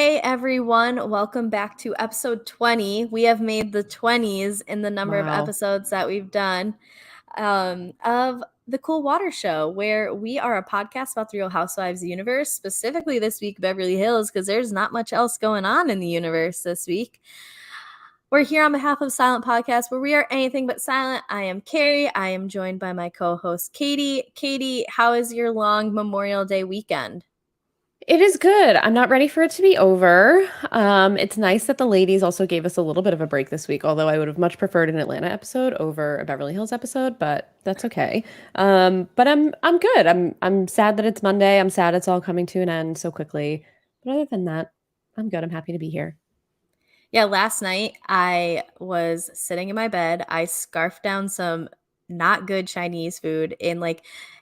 Hey everyone, welcome back to episode 20. We have made the 20s in the number of episodes that we've done of the Cool Water Show, where we are a podcast about the Real Housewives universe, specifically this week Beverly Hills, because there's not much else going on in the universe this week. We're here on behalf of Silent Podcast, where we are anything but silent. I am Kari. I am joined by my co-host Katie. Katie, how is your long Memorial Day weekend? It is good. I'm not ready for it to be over. It's nice that the ladies also gave us a little bit of a break this week, although I would have much preferred an Atlanta episode over a Beverly Hills episode, but that's okay. But I'm good. I'm sad that it's Monday. I'm sad it's all coming to an end so quickly. But other than that, I'm good. I'm happy to be here. Yeah, last night I was sitting in my bed. I scarfed down some not good Chinese food in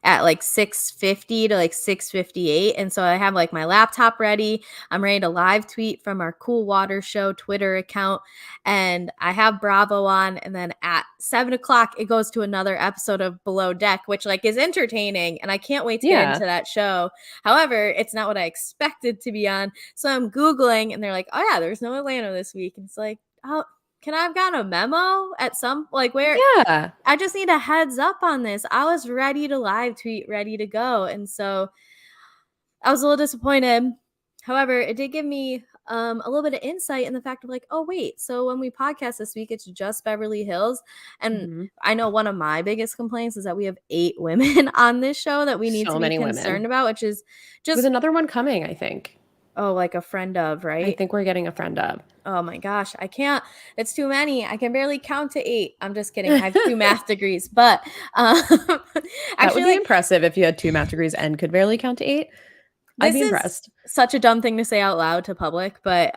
at 6:50 to 6:58, and so I have my laptop ready. I'm ready to live tweet from our Cool Water Show Twitter account, and I have Bravo on, and then at 7 o'clock it goes to another episode of Below Deck, which is entertaining, and I can't wait to get into that show. However, it's not what I expected to be on, so I'm Googling, and they're like, oh yeah, there's no Atlanta this week, and it's like, oh, can I have gotten a memo at some where? Yeah. I just need a heads up on this. I was ready to live tweet, ready to go, and so I was a little disappointed. However, it did give me a little bit of insight in the fact of oh wait, so when we podcast this week, it's just Beverly Hills, and I know one of my biggest complaints is that we have 8 women on this show that we need to be concerned about, which is just with another one coming, I think. Oh, a friend of, right? I think we're getting a friend of. Oh my gosh, I can't. It's too many. I can barely count to 8. I'm just kidding. I have 2 math degrees, but that would be impressive if you had 2 math degrees and could barely count to 8. I'd be impressed. Such a dumb thing to say out loud to public, but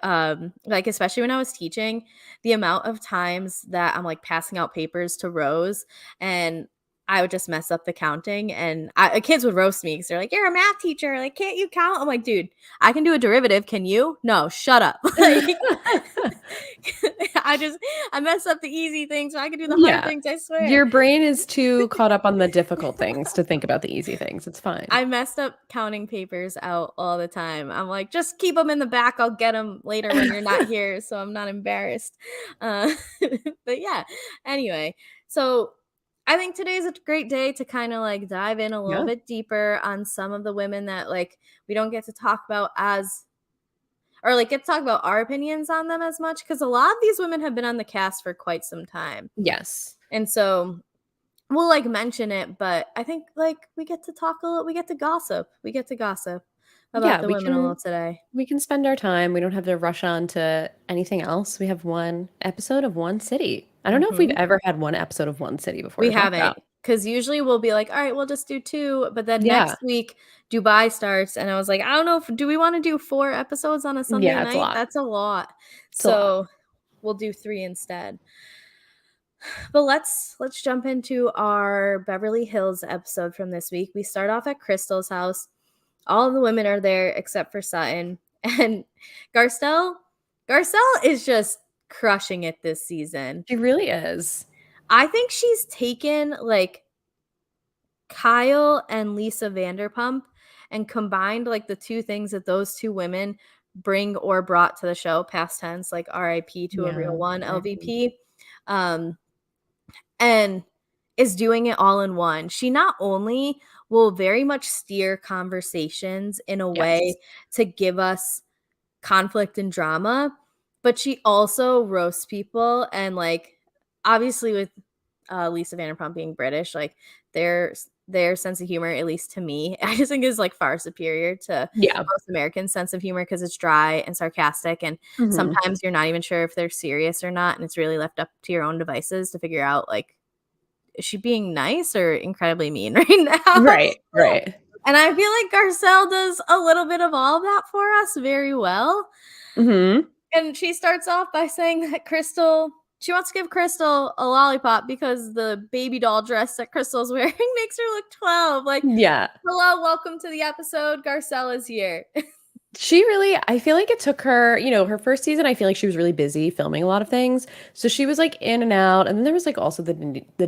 especially when I was teaching, the amount of times that I'm passing out papers to Rose and I would just mess up the counting, and kids would roast me because they're like, you're a math teacher. Can't you count? I'm like, dude, I can do a derivative. Can you? No, shut up. I mess up the easy things, so I can do the hard things, I swear. Your brain is too caught up on the difficult things to think about the ezy things. It's fine. I messed up counting papers out all the time. I'm like, just keep them in the back. I'll get them later when you're not here, so I'm not embarrassed. But yeah, anyway, so I think today's a great day to kind of dive in a little bit deeper on some of the women that we don't get to talk about get to talk about our opinions on them as much, because a lot of these women have been on the cast for quite some time. Yes. And so we'll mention it, but I think we get to talk a little, we get to gossip about the women a little today. We can spend our time. We don't have to rush on to anything else. We have one episode of one city. I don't know if we've ever had one episode of one city before. We haven't, because usually we'll be like, all right, we'll just do 2, but then next week Dubai starts, and I was like, I don't know, do we want to do 4 episodes on a Sunday night? That's a lot. So we'll do 3 instead. But let's jump into our Beverly Hills episode from this week. We start off at Crystal's house. All of the women are there except for Sutton, and Garcelle is just crushing it this season. She really is. I think she's taken Kyle and Lisa Vanderpump and combined the 2 things that those 2 women bring or brought to the show, past tense, RIP to a real one, LVP, and is doing it all in one. She not only will very much steer conversations in a way to give us conflict and drama, but she also roasts people, and obviously with Lisa Vanderpump being British, their sense of humor, at least to me, I just think is far superior to most American sense of humor, because it's dry and sarcastic, and sometimes you're not even sure if they're serious or not, and it's really left up to your own devices to figure out is she being nice or incredibly mean right now? Right. And I feel like Garcelle does a little bit of all of that for us very well. And she starts off by saying that she wants to give Crystal a lollipop because the baby doll dress that Crystal's wearing makes her look 12. Hello, welcome to the episode. Garcelle is here. She really, I feel like it took her, her first season, I feel like she was really busy filming a lot of things. So she was like in and out. And then there was like also the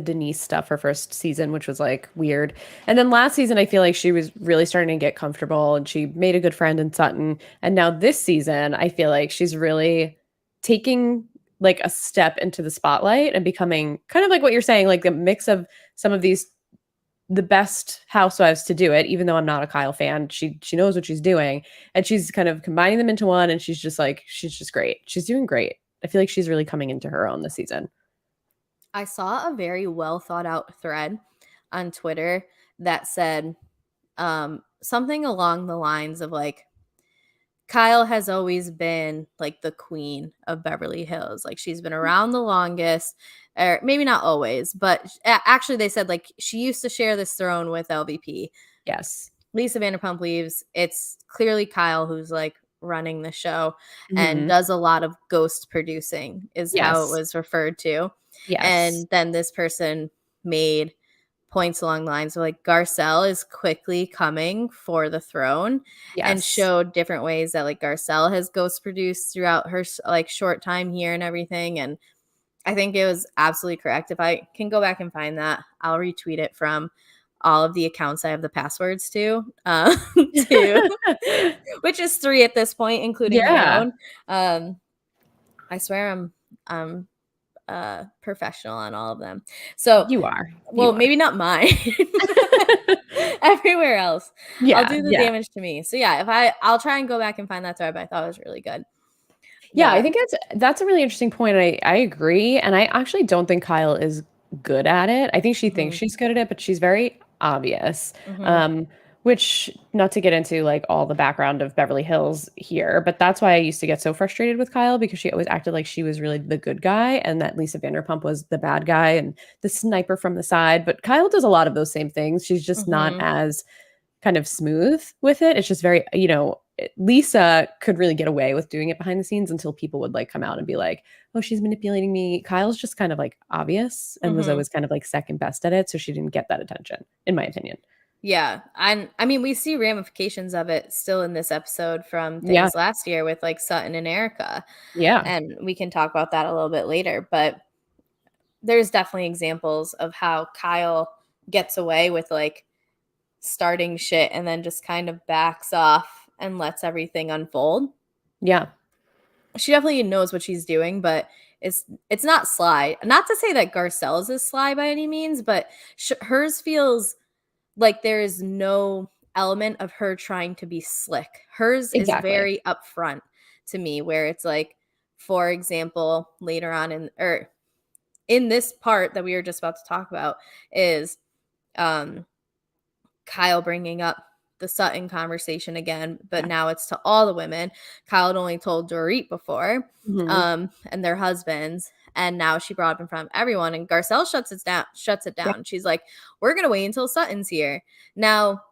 Denise stuff her first season, which was like weird. And then last season, I feel like she was really starting to get comfortable and she made a good friend in Sutton. And now this season, I feel like she's really taking like a step into the spotlight and becoming kind of like what you're saying, like a mix of some of these the best housewives to do it, even though I'm not a Kyle fan. She knows what she's doing and she's kind of combining them into one and she's just great. She's doing great. I feel like she's really coming into her own this season. I saw a very well thought out thread on Twitter that said something along the lines of like, Kyle has always been like the queen of Beverly Hills. Like she's been around the longest, or maybe not always, but actually they said like she used to share this throne with LVP. Yes. Lisa Vanderpump leaves. It's clearly Kyle who's like running the show and Hmm. does a lot of ghost producing, is how it Yes. was referred to. Yes. And then this person made points along the lines of like Garcelle is quickly coming for the throne, and Yes. showed different ways that like Garcelle has ghost produced throughout her like short time here and everything. And I think it was absolutely correct. If I can go back and find that, I'll retweet it from all of the accounts I have the passwords to, to which is 3 at this point, including my Yeah, own. I swear I'm professional on all of them. So, you are. You well, are. maybe not mine. Everywhere else, I'll Yeah, do the yeah. damage to me. So yeah, I'll try and go back and find that thread, but I thought it was really good. Yeah, I That think that's a really interesting point. I agree, and I actually don't think Kyle is good at it. I think she thinks mhm, she's good at it, but she's very obvious. mhm, Um, which not to get into like all the background of Beverly Hills here, but that's why I used to get so frustrated with Kyle because she always acted like she was really the good guy and that Lisa Vanderpump was the bad guy and the sniper from the side. But Kyle does a lot of those same things. She's just not mhm, as kind of smooth with it. It's just very, Lisa could really get away with doing it behind the scenes until people would like come out and be like, "Oh, she's manipulating me." Kyle's just kind of like obvious and was mhm. always kind of like second best at it, so she didn't get that attention, in my opinion. Yeah, and I mean, we see ramifications of it still in this episode from Yeah, things last year with like Sutton and Erica, yeah, and we can talk about that a little bit later. But there's definitely examples of how Kyle gets away with like starting shit and then just kind of backs off and lets everything unfold. yeah, She definitely knows what she's doing, but it's not sly. Not to say that Garcelle's is sly by any means, but hers feels like there is no element of her trying to be slick. Hers is exactly. very upfront to me, where it's like, for example, later on in this part that we were just about to talk about is um Kyle bringing up the Sutton conversation again, but Yeah. now it's to all the women. Kyle had only told Dorit before, Hmm. and their husbands, and now she brought up in front of everyone. And Garcelle shuts it down. Shuts it Yeah. down. She's like, "We're gonna wait until Sutton's here." Now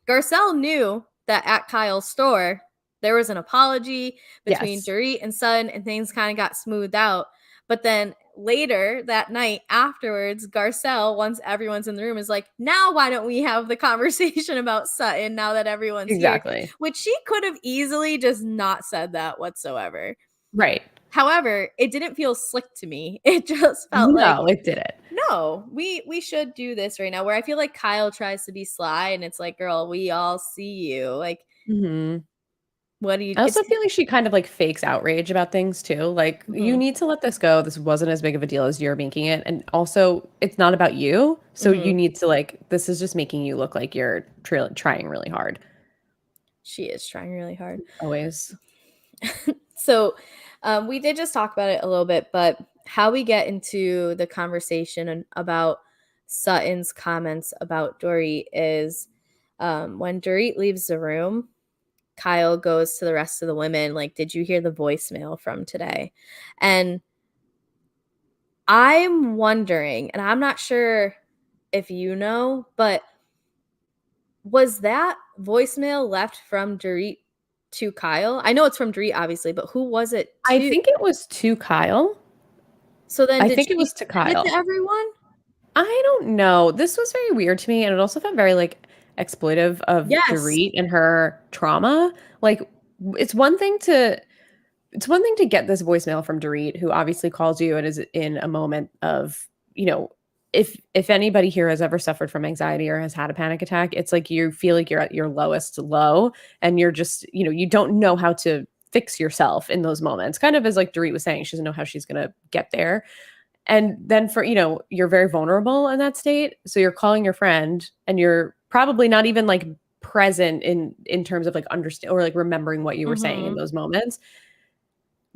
Garcelle knew that at Kyle's store, there was an apology between Yes. Dorit and Sutton, and things kind of got smoothed out. But then later that night afterwards, Garcelle, once everyone's in the room, is like, now why don't we have the conversation about Sutton now that everyone's here? Exactly. Which she could have easily just not said that whatsoever. Right. However, it didn't feel slick to me. It just felt like, No, it did it. no, we should do this right now. Where I feel like Kyle tries to be sly and it's like, girl, we all see you. Like, Hmm. what do you I it's also feel like she kind of like fakes outrage about things too. Like, you mhm, need to let this go. This wasn't as big of a deal as you're making it. And also, it's not about you. So you mhm. need to like, this is just making you look like you're trying really hard. She is trying really hard. Always. So, we did just talk about it a little bit, but how we get into the conversation about Sutton's comments about Dorit is when Dorit leaves the room, Kyle goes to the rest of the women, like, did you hear the voicemail from today? And I'm wondering, and I'm not sure if you know, but was that voicemail left from Dorit to Kyle? I know it's from Dorit, obviously, but who was it I to? think it was to Kyle. So then I did think it she was to send it to Kyle. everyone? I don't know. This was very weird to me. And it also felt very like exploitive of Yes. Dorit and her trauma. Like, it's one thing to get this voicemail from Dorit, who obviously calls you and is in a moment of, you know, if anybody here has ever suffered from anxiety or has had a panic attack, it's like you feel like you're at your lowest low and you're just, you don't know how to fix yourself in those moments. Kind of as like Dorit was saying, she doesn't know how she's going to get there. And then for, you're very vulnerable in that state. So you're calling your friend and you're probably not even like present in terms of like understand or like remembering what you were saying in Mhm. those moments.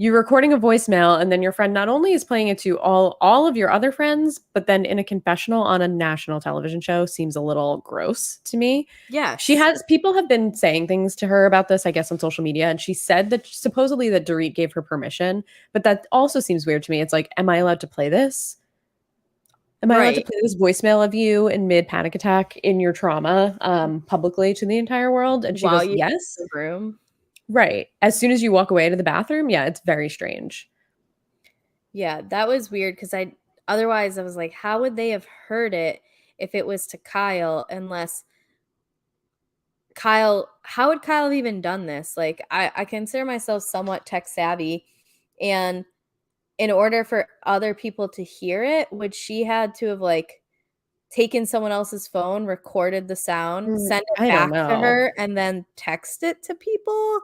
You're recording a voicemail and then your friend not only is playing it to all of your other friends, but then in a confessional on a national television show seems a little gross to me. Yes. People have been saying things to her about this, I guess, on social media, and she said that supposedly that Dorit gave her permission, but that also seems weird to me. It's like, am I allowed to play this? Am I allowed to Right. play this voicemail of you in mid panic attack in your trauma publicly to the entire world? And she While goes, you're yes. in the room. Right. As soon as you walk away to the bathroom, yeah, it's very strange. Yeah, that was weird because otherwise I was like, how would they have heard it if it was to Kyle unless how would Kyle have even done this? Like I consider myself somewhat tech savvy, and in order for other people to hear it, would she had to have like taken someone else's phone, recorded the sound, sent it I don't back to know. her, and then text it to people?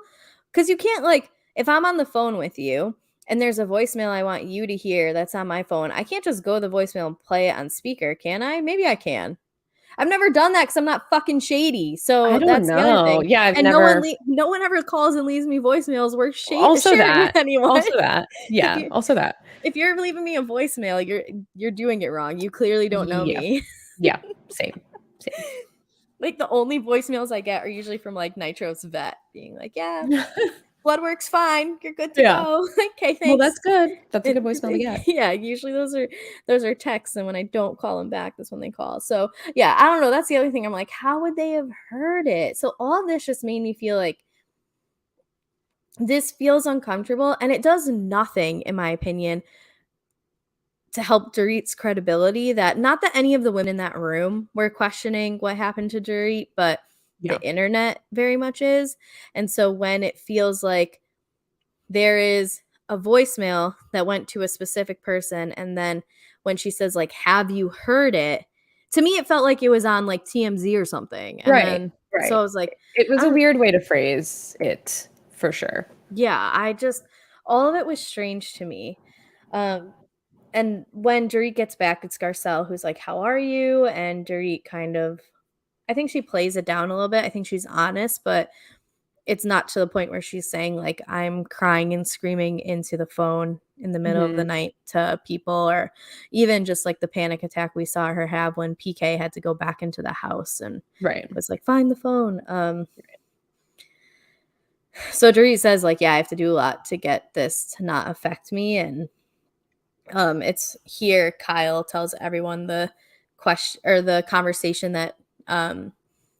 Because you can't, like, if I'm on the phone with you and there's a voicemail I want you to hear that's on my phone, I can't just go to the voicemail and play it on speaker, can I? Maybe I can. I've never done that because I'm not fucking shady. I So don't that's the other know. thing. Yeah, I've And never no one ever calls and leaves me voicemails worth also sharing with that. anyone. Also that. If Yeah, you also that. if you're leaving me a voicemail, you're doing it wrong. You clearly don't know Yeah. me. Yeah. Same. Same. Like, the only voicemails I get are usually from, like, Nitro's vet being like, "Yeah, blood work's fine. You're good to Yeah. go." Okay, Well, thanks. that's good. That's a good And voicemail to get. yeah, usually those are texts, and when I don't call them back, that's when they call. So, yeah, I don't know, that's the other thing. I'm like, how would they have heard it? So all of this just made me feel like this feels uncomfortable, and it does nothing, in my opinion, to help Dorit's credibility. That not that any of the women in that room were questioning what happened to Dorit, but Yeah. the internet very much is. And so when it feels like there is a voicemail that went to a specific person, and then when she says like, "Have you heard it?" To me it felt like it was on like TMZ or something. And Right. then so Right. I was like, It I was a don't weird way to phrase it for sure. yeah, I just all of it was strange to me. Um and when Dorit gets back, it's Garcelle who's like, "How are you?" And Dorit kind of I think she plays it down a little bit. I think she's honest, but it's not to the point where she's saying, like, "I'm crying and screaming into the phone in the middle of the Mhm. night to people," or even just, like, the panic attack we saw her have when PK had to go back into the house and Right. was like, "Find the phone." So Dorit says, like, "Yeah, I have to do a lot to get this to not affect me," and it's here Kyle tells everyone the question or the conversation that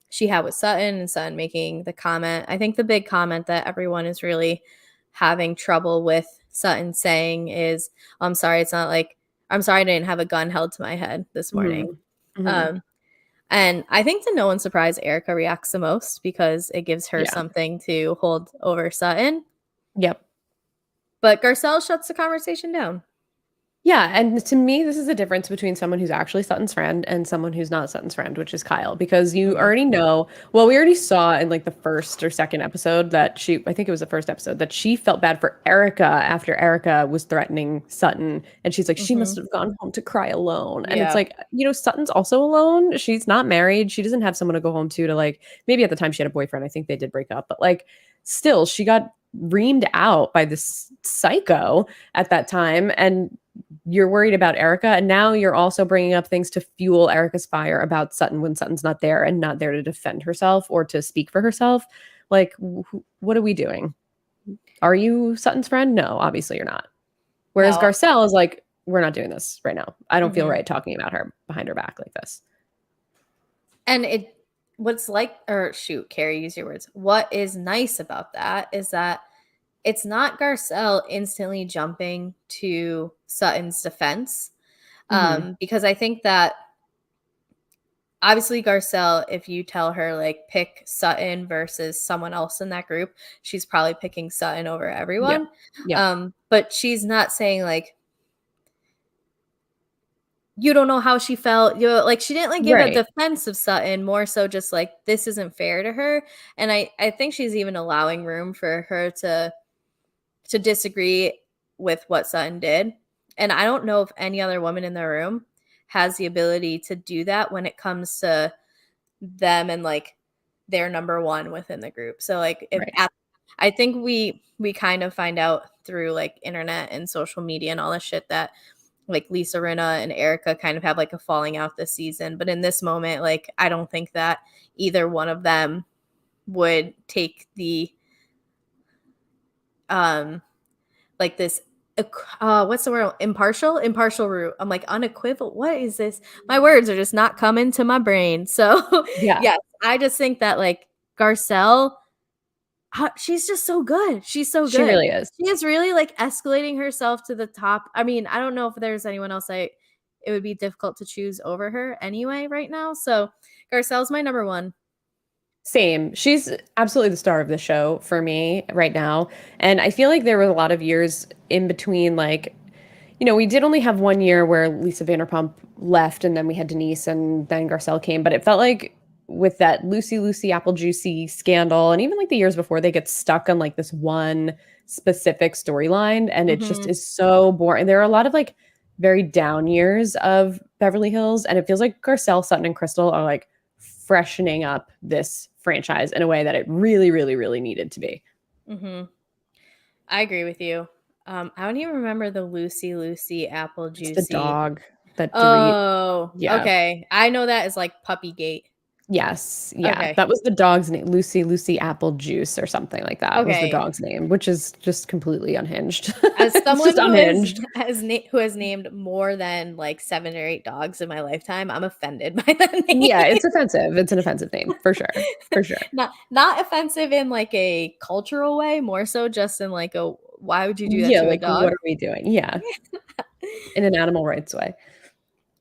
she had with Sutton, and Sutton making the comment. I think the big comment that everyone is really having trouble with Sutton saying is, "I'm sorry, it's not like I'm sorry I didn't have a gun held to my head this morning." Mhm. Mhm. Um, and I think to no one's surprise, Erica reacts the most because it gives her Yeah. something to hold over Sutton. Yep. But Garcelle shuts the conversation down. Yeah, and to me, this is the difference between someone who's actually Sutton's friend and someone who's not Sutton's friend, which is Kyle, because you Mhm. already know. Well, we already saw in like the first or second episode that I think it was the first episode, that she felt bad for Erica after Erica was threatening Sutton. And she's like, she must Mhm. have gone home to cry alone. And it's Yeah. like, Sutton's also alone. She's not married. She doesn't have someone to go home to like, maybe at the time she had a boyfriend. I think they did break up, but like, still, she got reamed out by this psycho at that time. And you're worried about Erica, and now you're also bringing up things to fuel Erica's fire about Sutton when Sutton's not there and not there to defend herself or to speak for herself. Like, what are we doing? Are you Sutton's friend? No, obviously you're not. Whereas No. Garcelle is like, we're not doing this right now. I don't feel Mhm. right talking about her behind her back like this. And it what's like or shoot, Carrie, use your words. What is nice about that is that it's not Garcelle instantly jumping to Sutton's defense. Hmm. Because I think that obviously Garcelle, if you tell her like pick Sutton versus someone else in that group, she's probably picking Sutton over Yeah. everyone. Yeah. But she's not saying like you don't know how she felt. You know, like she didn't like give a Right. defense of Sutton, more so just like this isn't fair to her. And I think she's even allowing room for her to disagree with what Sutton did. And I don't know if any other woman in the room has the ability to do that when it comes to them and like their number one within the group. So like if Right. at, I think we kind of find out through like internet and social media and all this shit that like Lisa Rinna and Erica kind of have like a falling out this season. But in this moment, like I don't think that either one of them would take the um like this what's the word, impartial route. I'm like unequivocal, what is this, my words are just not coming to my brain. So Yeah. yes, I just think that like Garcelle, she's just so good, she's so She good, really is. she is really like escalating herself to the top. I mean, I don't know if there's anyone else it would be difficult to choose over her anyway right now. So Garcelle's my number one. Same. She's absolutely the star of the show for me right now. And I feel like there were a lot of years in between, like, we did only have 1 year where Lisa Vanderpump left, and then we had Denise, and then Garcelle came. But it felt like with that Lucy Apple Juicy scandal, and even like the years before, they get stuck on like this one specific storyline, and it just Hmm. is so boring. There are a lot of like very down years of Beverly Hills, and it feels like Garcelle, Sutton, and Crystal are like freshening up this franchise in a way that it really, really, really needed to be. Hmm. I agree with you. I don't even remember the Lucy Apple It's the Juicy. dog that Dorit. Oh, Yeah. okay. I know that as like Puppy Gate. Yes. Yeah. Okay. That was the dog's name. Lucy Apple Juice or something like that was the Okay. dog's name, which is just completely unhinged. As It's someone just who is unhinged. who has named more than like 7 or 8 dogs in my lifetime, I'm offended by that Yeah, name. it's offensive. It's an offensive name for sure. For sure. Not offensive in like a cultural way, more so just in like a why would you do that Yeah, to a like what dog? are we doing? Yeah, in an animal rights way.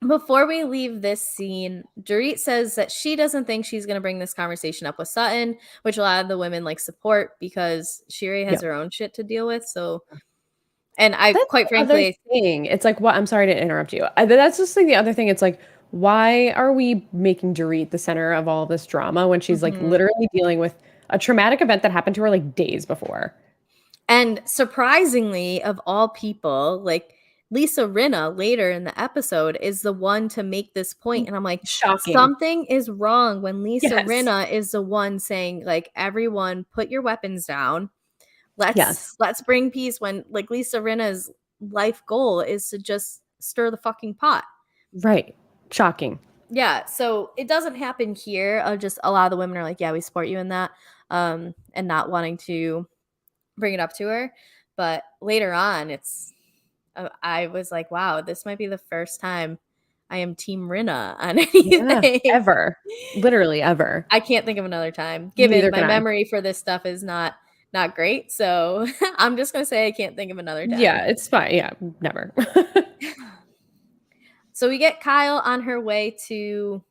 Before we leave this scene, Dorit says that she doesn't think she's going to bring this conversation up with Sutton, which a lot of the women like support because she already has Yeah. her own shit to deal with. So, and I That's quite the other frankly, thing. It's like, what? I'm sorry to interrupt you. That's just like the other thing. It's like, why are we making Dorit the center of all this drama when she's like mhm. literally dealing with a traumatic event that happened to her like days before? And surprisingly, of all people, like Lisa Rinna later in the episode is the one to make this point. And I'm like, Shocking. something is wrong when Lisa Yes. Rinna is the one saying, like, everyone put your weapons down. Yes. Let's bring peace when like Lisa Rinna's life goal is to just stir the fucking pot. Right. Shocking. Yeah, so it doesn't happen here. Just a lot of the women are like, yeah, we support you in that, and not wanting to bring it up to her. But later on, I was like, wow, this might be the first time I am Team Rinna on Yeah. anything. Ever. Literally ever. I can't think of another time, given Neither my can I. memory for this stuff is not great. So I'm just gonna say I can't think of another time. Yeah, it's fine. Yeah, never. So we get Kyle on her way to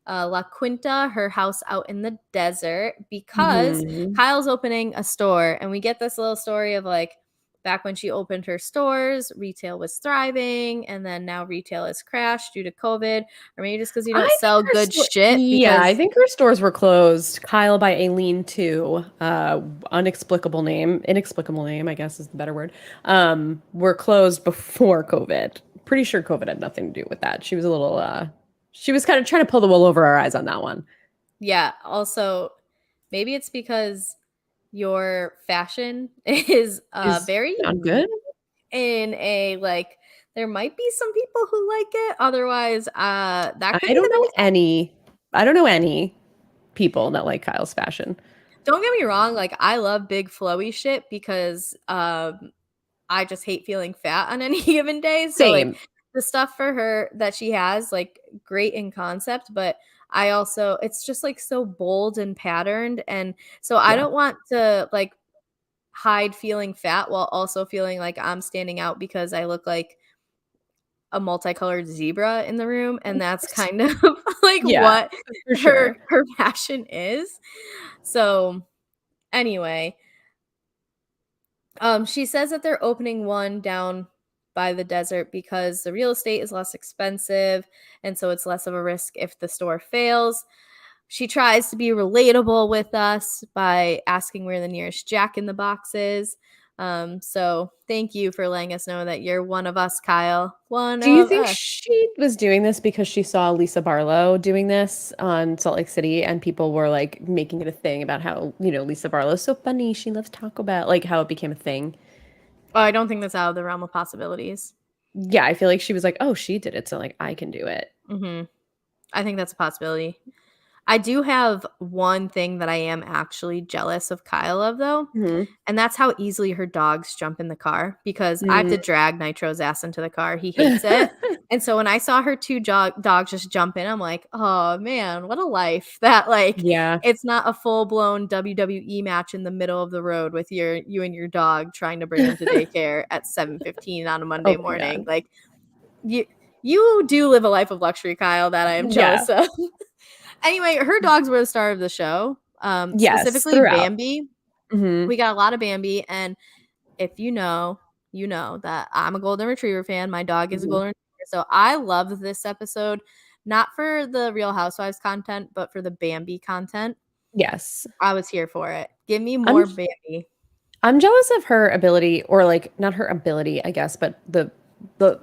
La Quinta, her house out in the desert, because Mhm. Kyle's opening a store. And we get this little story of like back when she opened her stores, retail was thriving. And then now retail has crashed due to COVID, or maybe just because you don't I think sell her good store shit. Yeah, I Because, think her stores were closed. Kyle by Aileen too. Inexplicable name, I guess is the better word. Were closed before COVID. Pretty sure COVID had nothing to do with that. She was kind of trying to pull the wool over our eyes on that one. yeah, also, maybe it's because your fashion is Is very not good. in a like there might be some people who like it, otherwise that could I be don't the know reason. any I don't know any people that like Kyle's fashion. Don't get me wrong, like I love big flowy shit because I just hate feeling fat on any given day. So like Same. the stuff for her that she has, like great in concept, but I also it's just like so bold and patterned. And so I Yeah. don't want to like hide feeling fat while also feeling like I'm standing out because I look like a multicolored zebra in the room, and that's kind of like Yeah, what for her sure. her passion is. So, anyway, she says that they're opening one down by the desert because the real estate is less expensive, and so it's less of a risk if the store fails. She tries to be relatable with us by asking where the nearest Jack in the Box is. So thank you for letting us know that you're one of us, Kyle. One Do you of think us. she was doing this because she saw Lisa Barlow doing this on Salt Lake City and people were like making it a thing about how, Lisa Barlow's so funny, she loves Taco Bell, like how it became a thing? Oh, I don't think that's out of the realm of possibilities. Yeah, I feel like she was like, "Oh, she did it, so like I can do it." Hmm. I think that's a possibility. I do have one thing that I am actually jealous of Kyle of, though, Mhm. and that's how easily her dogs jump in the car because I have Mm. to drag Nitro's ass into the car. He hates it. And so when I saw her two dogs just jump in, I'm like, oh man, what a life. That like Yeah. it's not a full-blown WWE match in the middle of the road with you and your dog trying to bring him to daycare at 7:15 on a Oh Monday my morning. god. Like you do live a life of luxury, Kyle, that I am Yeah. jealous of. Anyway, her dogs were the star of the show, Yes, specifically throughout. Bambi. Mhm. We got a lot of Bambi, and if you know that I'm a golden retriever fan. My dog is a Mhm. golden retriever, so I love this episode, not for the Real Housewives content, but for the Bambi content. Yes. I was here for it. Give me I'm more Bambi. I'm jealous of her ability, or like not her ability, I guess, but the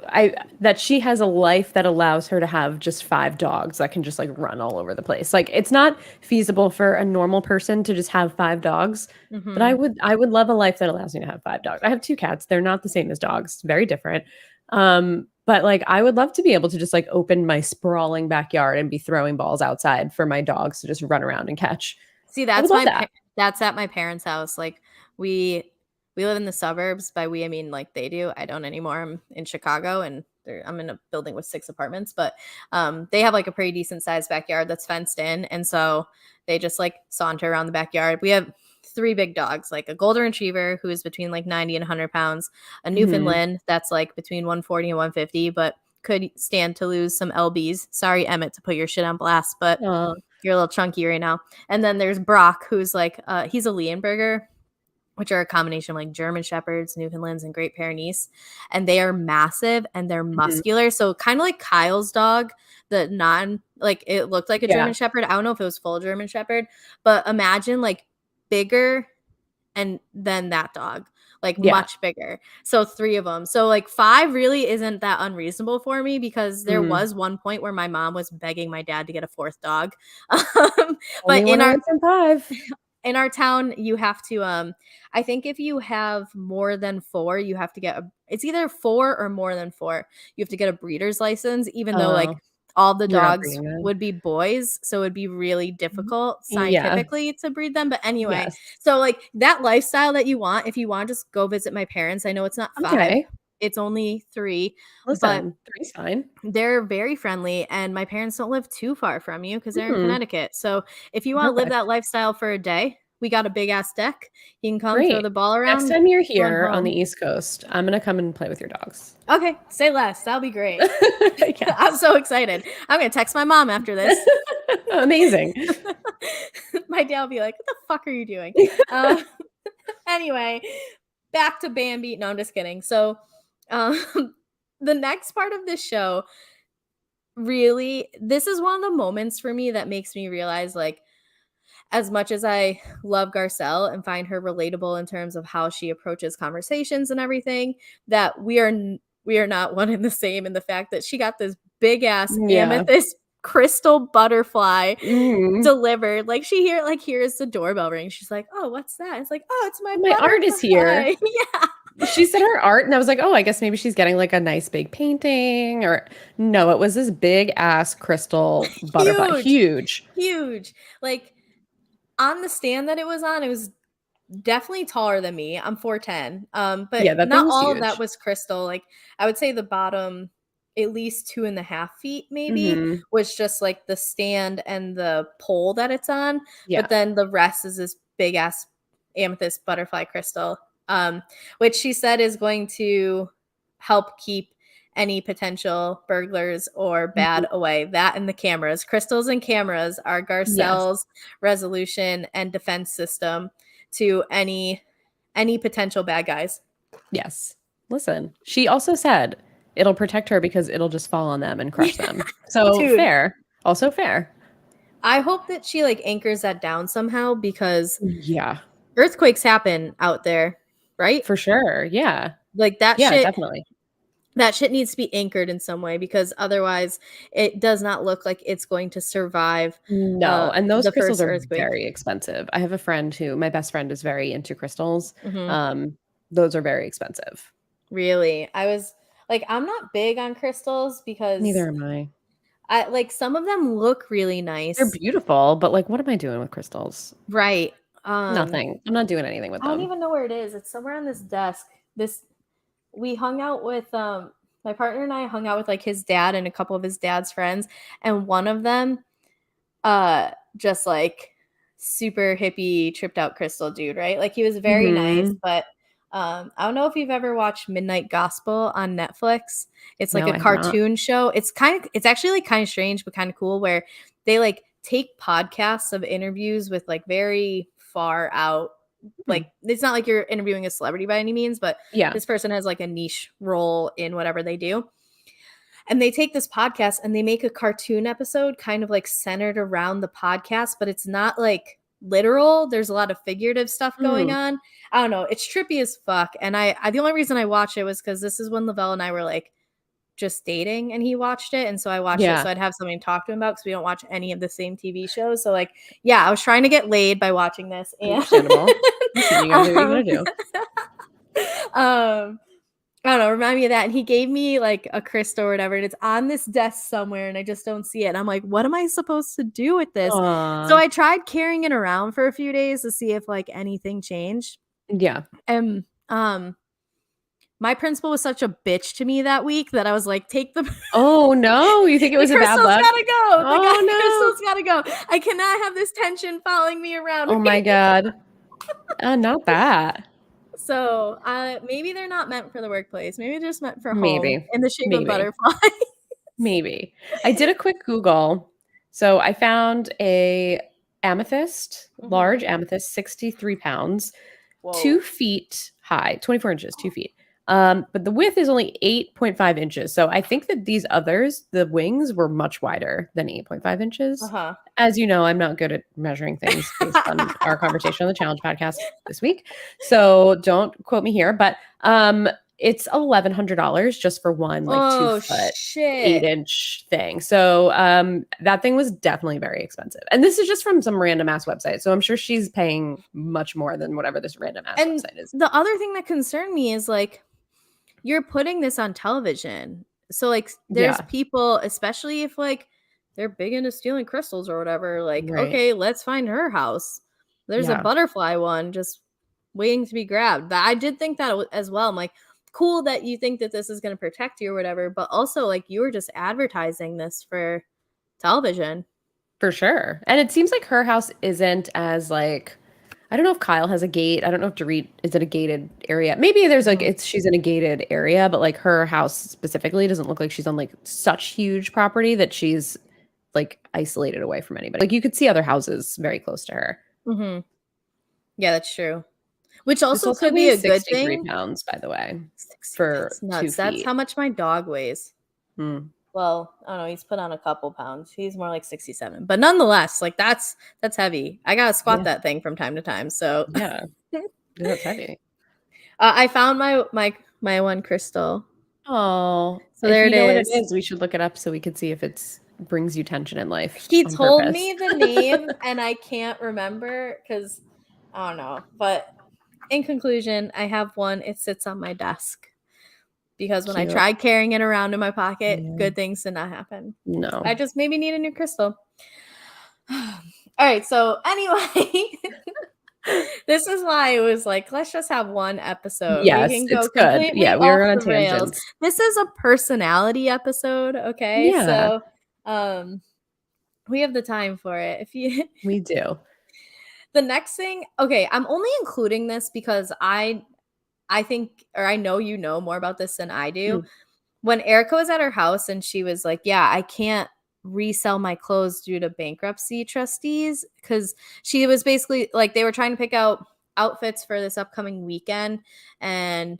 I that she has a life that allows her to have just 5 dogs that can just like run all over the place. Like it's not feasible for a normal person to just have 5 dogs, but I Mhm. would I would love a life that allows me to have 5 dogs. I have 2 cats. They're not the same as dogs, very different. But like I would love to be able to just like open my sprawling backyard and be throwing balls outside for my dogs to just run around and catch. See, I would love that. that's at my parents' house. Like we we live in the suburbs. By we, I mean like they do. I don't anymore. I'm in Chicago, and I'm in a building with 6 apartments. But they have like a pretty decent sized backyard that's fenced in, and so they just like saunter around the backyard. We have 3 big dogs, like a golden retriever who is between like 90 and 100 pounds, a Mhm. Newfoundland that's like between 140 and 150, but could stand to lose some lbs. Sorry, Emmett, to put your shit on blast, but Aw. you're a little chunky right now. And then there's Brock, who's like he's a Leonberger, which are a combination of like German Shepherds, Newfoundlands, and Great Pyrenees. And they are massive and they're Mhm. muscular. So kind of like Kyle's dog, the non like it looked like a Yeah. German Shepherd. I don't know if it was full German Shepherd, but imagine like bigger and then that dog, like Yeah. much bigger. So 3 of them. So like 5 really isn't that unreasonable for me because there Mm. was one point where my mom was begging my dad to get a 4th dog. But Only one away from 5. in our town, you have to I think if you have more than 4, you have to get a it's either 4 or more than 4. You have to get a breeder's license, even though like Oh, all the you're not dogs breeding them. would be boys, so it'd be really Mhm. difficult Yeah. scientifically to breed them. But anyway, Yes. so like that lifestyle that you want, if you want, just go visit my parents. I know it's not 5, Okay. it's only 3, but Listen, 3's fine. they're very friendly, and my parents don't live too far from you because they're in Mhm. Connecticut. So if you want to live that Perfect. lifestyle for a day, we got a big ass deck. You can come throw Great. the ball Next around, time you're run here on the home. East Coast, I'm gonna come and play with your dogs. Okay, say less. That'll be great. I'm Yes. so excited. I'm gonna text my mom after this. Amazing. My dad will be like, "What the fuck are you doing?" Uh, anyway, back to Bambi. No, I'm just kidding. So, um, the next part of this show really, this is one of the moments for me that makes me realize, like, as much as I love Garcelle and find her relatable in terms of how she approaches conversations and everything, that we are not one and the same in the fact that she got this big ass Yeah. amethyst crystal butterfly Mhm. delivered. Like hears the doorbell ring. She's like, "Oh, what's that?" It's like, "Oh, it's my My art is here. butterfly." Yeah. She said her art, and I was like, "Oh, I guess maybe she's getting like a nice big painting." Or no, it was this big ass crystal butterfly, Huge. huge. Huge. Like on the stand that it was definitely taller than me. I'm 4'10". But Yeah, that thing not was all of that huge. was crystal. Like I would say the bottom at least 2.5 feet maybe Mhm. was just like the stand and the pole that it's on. But Yeah. then the rest is this big ass amethyst butterfly crystal. Which she said is going to help keep any potential burglars or bad away. That and the cameras. Crystals and cameras are Yes. Garcelle's resolution and defense system to any potential bad guys. Yes. Listen, she also said it'll protect her because it'll just fall on them and crush them. So Dude, fair. Also fair. I hope that she like anchors that down somehow because Yeah, earthquakes happen out there, right? for sure. Yeah. Like that Yeah, shit definitely. that shit needs to be anchored in some way because otherwise it does not look like it's going to survive No, and those the crystals first are earthquake. very expensive. I have a friend who, my best friend, is very into crystals. Hmm. Um, those are very expensive. Really, I was like, I'm not big on crystals because Neither am I. I like some of them look really They're nice, beautiful, but like, what am I doing with crystals? right? Nothing. I'm not doing anything with I don't them. even know where it is. It's somewhere on this desk. This we hung out with my partner and I hung out with like his dad and a couple of his dad's friends, and one of them just like super hippie tripped out crystal dude, right? Like he was very nice, Hmm. but I don't know if you've ever watched Midnight Gospel on Netflix. It's like No, a I have not. cartoon show. It's actually like kind of strange but kind of cool where they like take podcasts of interviews with like very far out, Hmm. like it's not like you're interviewing a celebrity by any means, but Yeah. this person has like a niche role in whatever they do. And they take this podcast and they make a cartoon episode kind of like centered around the podcast, but it's not like literal. There's a lot of figurative stuff going Hmm. on. I don't know. It's trippy as fuck. And I the only reason I watched it was because this is when Lavelle and I were like just dating and he watched it. And so I watched it Yeah. so I'd have something to talk to him about because we don't watch any of the same TV shows. So like, yeah, I was trying to get laid by watching this. And Understandable. Listen, you gotta do what you um, gotta do. um I don't know, remind me of that. And he gave me like a crystal or whatever, and it's on this desk somewhere, and I just don't see it. And I'm like, what am I supposed to do with this? So Aw. I tried carrying it around for a few days to see if like anything changed. Yeah. And my principal was such a bitch to me that week that I was like, take the Oh no, you think it the was a bad crystal's luck? gotta go. Oh Crystal's no. gotta go. I cannot have this tension following me around. Oh my God. Not that. So maybe they're not meant for the workplace. Maybe they're just meant for home Maybe. in the shape of Maybe. butterflies. Maybe. I did a quick Google. So I found a amethyst, Mhm. large amethyst, 63 pounds, Whoa. 2 feet high, 24 inches, 2 feet. But the width is only 8.5 inches. So I think that these others, the wings were much wider than 8.5 inches. Uh-huh. As you know, I'm not good at measuring things based on our conversation on the challenge podcast this week. So don't quote me here, but it's $1,100 just for one like two Oh foot shit. 8-inch thing. So that thing was definitely very expensive. And this is just from some random ass website. So I'm sure she's paying much more than whatever this random ass And website is. the other thing that concerned me is like you're putting this on television. So like there's Yeah. people, especially if like they're big into stealing crystals or whatever, like, Right. okay, let's find her house. There's a Yeah. butterfly one just waiting to be grabbed. But I did think that as well. I'm like, cool that you think that this is going to protect you or whatever, but also like you were just advertising this for television. For sure. And it seems like her house isn't as like I don't know if Kyle has a gate. I don't know if Dorit is it a gated area. Maybe there's like Mhm. it's she's in a gated area, but like her house specifically doesn't look like she's on like such huge property that she's like isolated away from anybody. Like you could see other houses very close to her. Mhm. Yeah, that's true. Which This also also could be a weighs good 63 thing. pounds, by the way, 60, for that's two nuts. That's how feet. much my dog weighs. Hmm. Well, I don't know, he's put on a couple pounds. He's more like 67. But nonetheless, like that's heavy. I gotta squat Yeah. that thing from time to time. So Yeah. That's heavy. I found my one crystal. Oh, So if there you it know what it is. is, we should look it up so we could see if it's brings you tension in life He on told purpose. me the name and I can't remember because I don't know. But in conclusion, I have one. It sits on my desk. Because when I Cute. tried carrying it around in my pocket, Yeah. good things did not happen. I No. just maybe need a new crystal. All right. So, anyway, this is why it was like, let's just have one episode. We Yes, can go it's good. completely Yeah, we off were on the rails. tangents. This is a personality episode. Okay. Yeah, So, um, we have the time for it. If you, we do. the next thing, okay, I'm only including this because I think, or I know you know more about this than I do. Mm. when Erica was at her house and she was like, "Yeah, I can't resell my clothes due to bankruptcy trustees," because she was basically like they were trying to pick out outfits for this upcoming weekend, and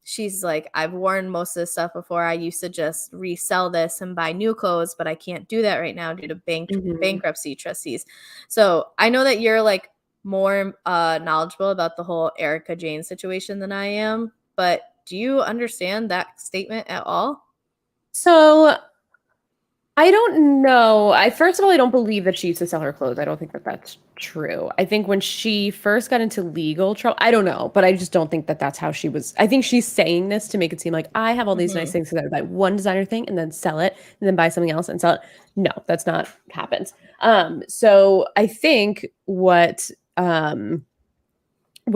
she's like, "I've worn most of this stuff before. I used to just resell this and buy new clothes, but I can't do that right now due to Mhm. bankruptcy trustees." So I know that you're like more knowledgeable about the whole Erica Jane situation than I am, but do you understand that statement at all? So I don't know. I first of all, I don't believe that she used to sell her clothes. I don't think that that's true. I think when she first got into legal trouble, I don't know, but I just don't think that that's how she was. I think she's saying this to make it seem like I have all these nice Mhm. things because I would buy one designer thing and then sell it and then buy something else and sell it. No, that's not happens. So I think what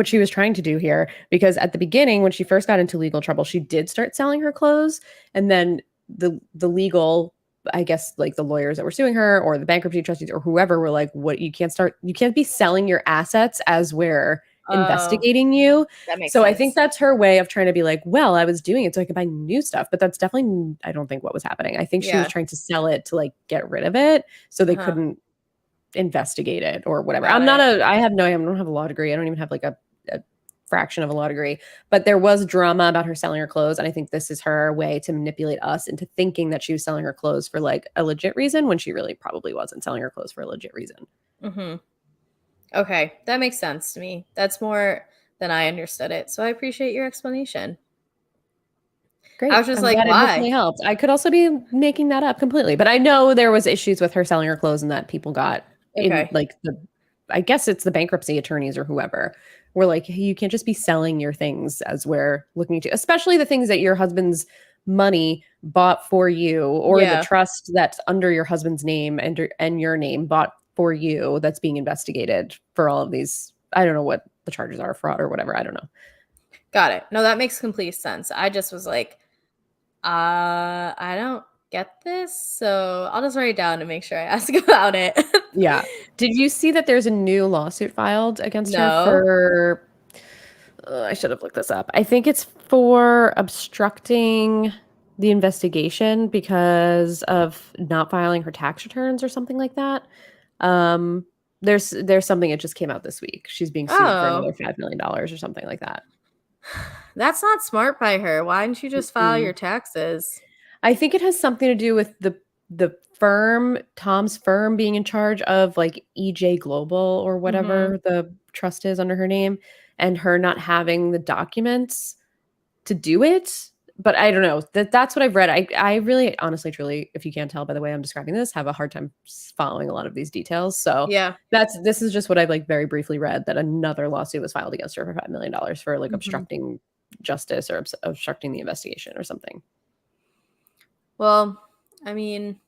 she was trying to do here, because at the beginning when she first got into legal trouble, she did start selling her clothes, and then the legal, I guess, like the lawyers that were suing her or the bankruptcy trustees or whoever were like, what, you can't be selling your assets as we're Oh, investigating you. that makes So I think sense. that's her way of trying to be like, well, I was doing it so I could buy new stuff, but that's definitely, I don't think, what was happening. I think she was Yeah. trying to sell it to like get rid of it so they Uh-huh. couldn't investigate it or whatever. Got it. I don't have a law degree. I don't even have like a fraction of a law degree, but there was drama about her selling her clothes. And I think this is her way to manipulate us into thinking that she was selling her clothes for like a legit reason when she really probably wasn't selling her clothes for a legit reason. Mhm. Okay, that makes sense to me. That's more than I understood it. So I appreciate your explanation. I was Great. just I'm like, glad it "Why?" hopefully helped. I could also be making that up completely, but I know there was issues with her selling her clothes and that people got in Okay. like the I guess it's the bankruptcy attorneys or whoever were like, hey, you can't just be selling your things as we're looking to, especially the things that your husband's money bought for you or the Yeah. trust that's under your husband's name and your name bought for you that's being investigated for all of these. I don't know what the charges are, fraud or whatever. I don't know. Got it. No, that makes complete sense. I just was like, I don't get this, so I'll just write it down to make sure I ask about it." Yeah. Did you see that there's a new lawsuit filed against her No. for I should have looked this up. I think it's for obstructing the investigation because of not filing her tax returns or something like that. Um, there's something that just came out this week. She's being sued for Oh, another $5 million or something like that. that's not smart by her. Why didn't you just file your Mm. taxes? I think it has something to do with the firm, Tom's firm being in charge of like EJ Global or Mhm. whatever the trust is under her name, and her not having the documents to do it. But I don't know. That's what I've read. I really honestly truly, if you can't tell by the way I'm describing this, have a hard time following a lot of these details. So Yeah. this is just what I've like very briefly read, that another lawsuit was filed against her for $5 million for like Mhm. obstructing justice or obstructing the investigation or something. Well, I mean,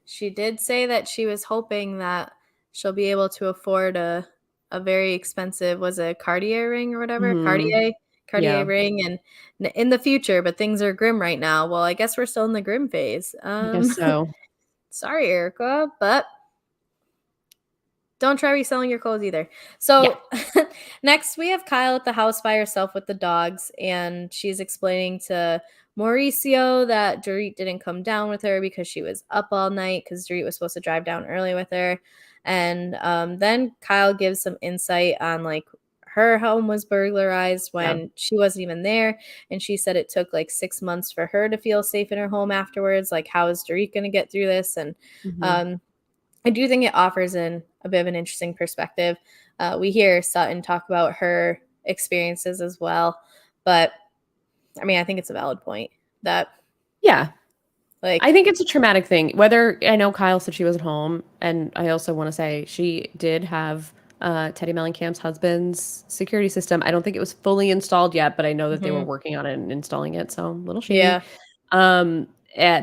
she did say that she was hoping that she'll be able to afford a very expensive, was it a Cartier ring or whatever? Mhm. Cartier Yeah, ring and in the future, but things are grim right now. Well, I guess we're still in the grim phase. I guess so. Sorry, Erica, but don't try reselling your clothes either. Yeah. So next we have Kyle at the house by herself with the dogs, and she's explaining to Mauricio that Dorit didn't come down with her because she was up all night because Dorit was supposed to drive down early with her. And then Kyle gives some insight on like her home was burglarized Yeah. when she wasn't even there. And she said it took like 6 months for her to feel safe in her home afterwards. Like, how is Dorit going to get through this? And Mhm. um, I do think it offers in a bit of an interesting perspective. We hear Sutton talk about her experiences as well, but I mean, I think it's a valid point that Yeah. I like, think it's a traumatic thing. Whether I know Kyle said she wasn't home, and I also want to say she did have Teddy Mellencamp's husband's security system. I don't think it was fully installed yet, but I know that they were mhm, working on it and installing it. So a little shady. yeah,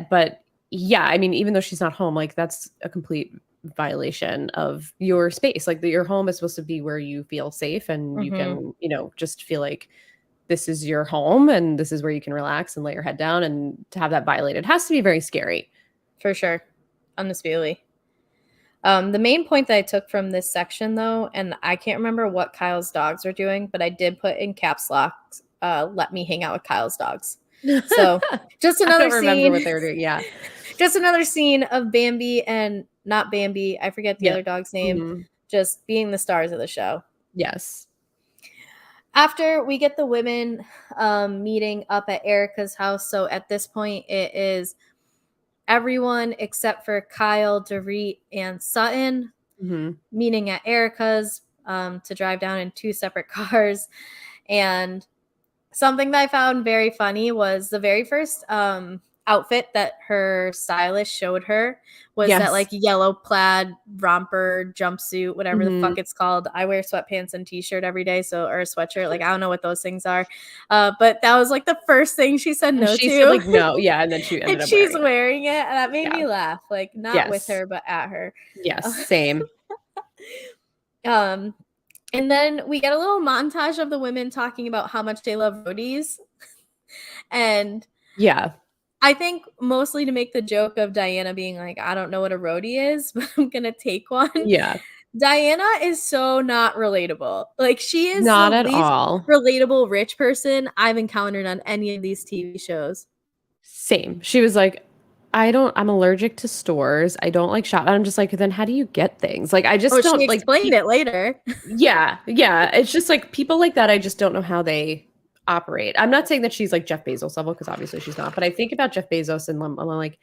But yeah, I mean, even though she's not home, like that's a complete violation of your space. Like your home is supposed to be where you feel safe and you mhm, can, just feel like this is your home and this is where you can relax and lay your head down, and to have that violated has to be very scary. for sure, undisputably. The main point that I took from this section, though, and I can't remember what Kyle's dogs are doing, but I did put in caps lock, let me hang out with Kyle's dogs. So just I another don't remember scene, what they were doing. Yeah. just another scene of Bambi and not Bambi, I forget the Yeah. other dog's name, Hmm. just being the stars of the show. Yes. After we get the women meeting up at Erica's house, so at this point it is everyone except for Kyle, Dorit, and Sutton Hmm. meeting at Erica's to drive down in two separate cars. And something that I found very funny was the very first outfit that her stylist showed her was that Yes. like yellow plaid romper jumpsuit, whatever the Hmm. fuck it's called. I wear sweatpants and t-shirt every day, so or a sweatshirt. Like I don't know what those things are, but that was like the first thing she said And no she said to, like no, yeah, and then she ended and up she's wearing it. wearing it, and that made Yeah. me laugh. Like not with Yes. her, but at her. Yes. Same. Um, and then we get a little montage of the women talking about how much they love roadies. And Yeah. I think mostly to make the joke of Diana being like, I don't know what a roadie is, but I'm going to take one. Yeah. Diana is so not relatable. Like, she is the Not at least all. relatable rich person I've encountered on any of these TV shows. Same. She was like, I'm allergic to stores. I don't like shop. And I'm just like, then how do you get things? Like, I Oh, just she don't like, explained it later. yeah, yeah. It's just like people like that. I just don't know how they operate. I'm not saying that she's like Jeff Bezos level because obviously she's not. But I think about Jeff Bezos and I'm like,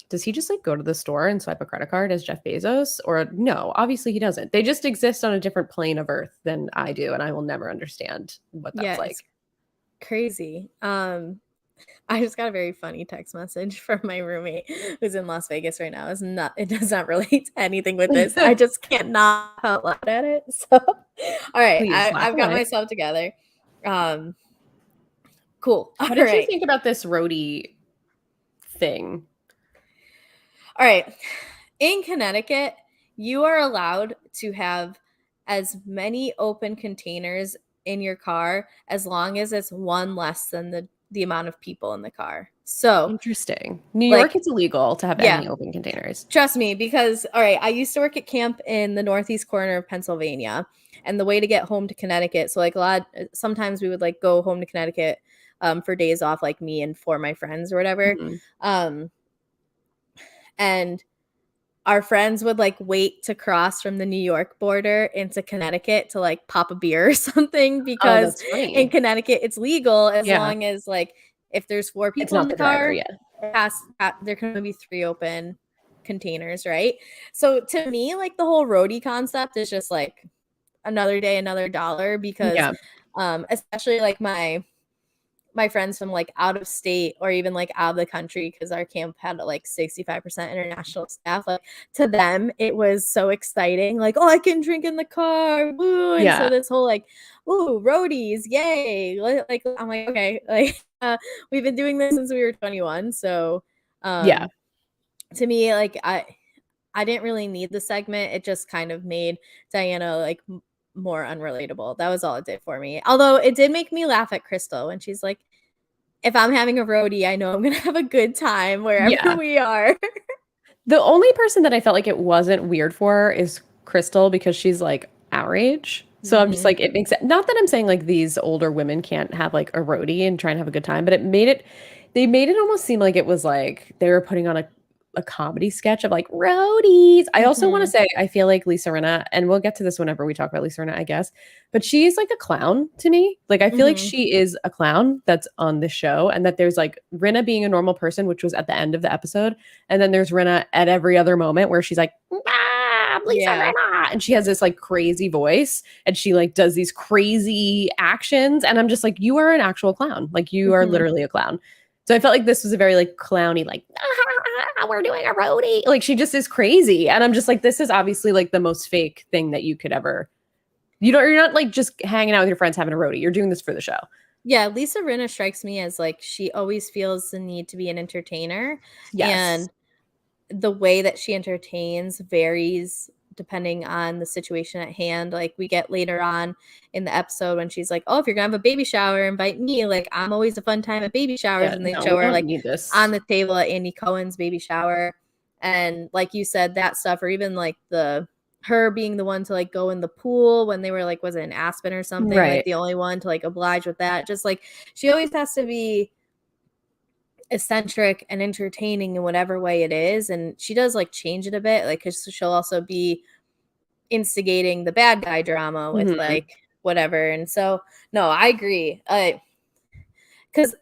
does he just like go to the store and swipe a credit card as Jeff Bezos? Or no, obviously he doesn't. They just exist on a different plane of Earth than I do, and I will never understand what that's Yeah, like. it's crazy. I just got a very funny text message from my roommate who's in Las Vegas right now. It does not relate to anything with this. I just can't not laugh out loud at it. So all right, Please laugh I've got away. myself together. Um cool. All What did you right. think about this roadie thing? All right. In Connecticut, you are allowed to have as many open containers in your car as long as it's one less than the amount of people in the car. So, Interesting. New York, like, it's illegal to have yeah, any open containers. trust me, because all right, I used to work at camp in the northeast corner of Pennsylvania, and the way to get home to Connecticut, so like sometimes we would like go home to Connecticut for days off, like me and four of my friends or whatever. Mhm. Um, and our friends would like wait to cross from the New York border into Connecticut to like pop a beer or something Oh, because that's in funny. Connecticut it's legal as Yeah. long as like if there's four It's people in not the the driver. car, Yeah. there can only be three open containers, right? So to me, like the whole roadie concept is just like another day, another dollar because Yeah. especially like my friends from like out of state or even like out of the country because our camp had like 65% international staff, like to them it was so exciting, like oh I can drink in the car, woo. And so Yeah. this whole like ooh roadies, yay, like I'm like okay, like we've been doing this since we were 21, so Yeah. um to me like I didn't really need the segment. It just kind of made Diana like more unrelatable. That was all it did for me. Although it did make me laugh at Crystal when she's like, if I'm having a roadie, I know I'm gonna have a good time wherever Yeah. we are. The only person that I felt like it wasn't weird for is Crystal because she's like our age. So I'm just Mm-hmm. like, it makes it, not that I'm saying like these older women can't have like a roadie and try and have a good time, but they made it almost seem like it was like they were putting on a comedy sketch of like roadies. I also want to Mm-hmm. say, I feel like Lisa Rinna, and we'll get to this whenever we talk about Lisa Rinna, I guess, but she's like a clown to me. Like, I feel like Mm-hmm. she is a clown that's on the show, and that there's like Rinna being a normal person, which was at the end of the episode. And then there's Rinna at every other moment where she's like, ah, I'm Lisa Yeah. Rinna. And she has this like crazy voice and she like does these crazy actions. And I'm just like, you are an actual clown. Like, you are Mm-hmm. literally a clown. So I felt like this was a very like clowny, like, we're doing a roadie. Like, she just is crazy. And I'm just like, this is obviously like the most fake thing that you could ever, you're not like just hanging out with your friends having a roadie. You're doing this for the show. Yeah, Lisa Rinna strikes me as like she always feels the need to be an entertainer, Yes. and the way that she entertains varies depending on the situation at hand. Like we get later on in the episode when she's like, "Oh, if you're gonna have a baby shower, invite me. Like I'm always a fun time at baby showers." Yeah. And they No, we show her don't like need on this. the table at Andy Cohen's baby shower, and like you said, that stuff, or even like the her being the one to like go in the pool when they were like, was it in Aspen or something? Like Right. the only one to like oblige with that. Just like she always has to be eccentric and entertaining in whatever way it is. And she does like change it a bit, like, because she'll also be instigating the bad guy drama with Hmm. like whatever. And so, no, I agree. Because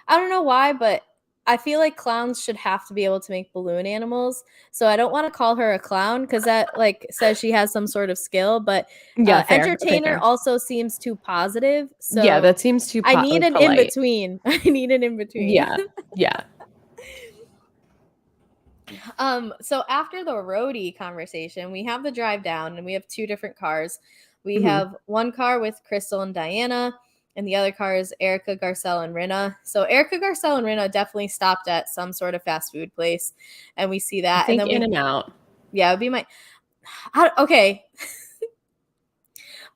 I don't know why, but I feel like clowns should have to be able to make balloon animals. So I don't want to call her a clown because that like says she has some sort of skill, but Yeah, fair. Okay, entertainer fair. also seems too positive. Yeah, So that seems too I need like an in polite. between. I need an in between. Yeah. Yeah. So after the roadie conversation, we have the drive down and we have two different cars. We Hmm. have one car with Crystal and Diana, and the other car is Erica, Garcelle, and Rinna. So Erica, Garcelle, and Rinna definitely stopped at some sort of fast food place, and we see I that. And think then In and Out. yeah, it would be okay.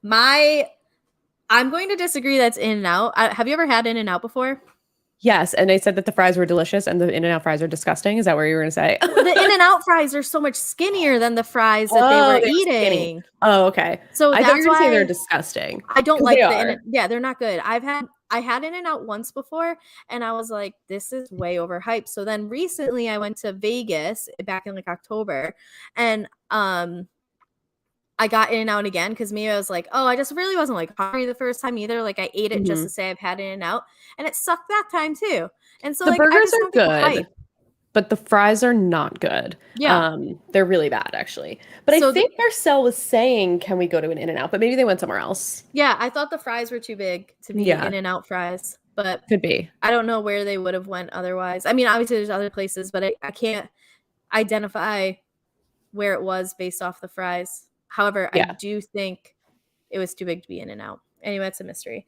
My, I'm going to disagree. That's In and Out. Have you ever had In and Out before? Yes, and they said that the fries were delicious and the In and Out fries are disgusting. Is that what you were going to say? The In and Out fries are so much skinnier than the fries that they Oh, were they were skinny. eating. Oh, okay. So I thought you that's were going to say they're why disgusting I don't because they like the In. are. Yeah, they're not good. I had In and Out once before, and I was like, this is way overhyped. So then recently, I went to Vegas back in like October, and I got In and Out again because maybe I was like, oh, I just really wasn't like hungry the first time either. Like I ate it just Hmm. to say I've had In and Out, and it sucked that time too. And so The like I burgers just are don't get the good, hype. but the fries are not good. Yeah. They're really bad actually. But I So think Marcel was saying, "Can we go to an In and Out?" But maybe they went somewhere else. yeah, I thought the fries were too big to be Yeah, In and Out fries, but could be. I don't know where they would have went otherwise. I mean, obviously there's other places, but I can't identify where it was based off the fries. However, I Yeah, do think it was too big to be In and Out. Anyway, it's a mystery.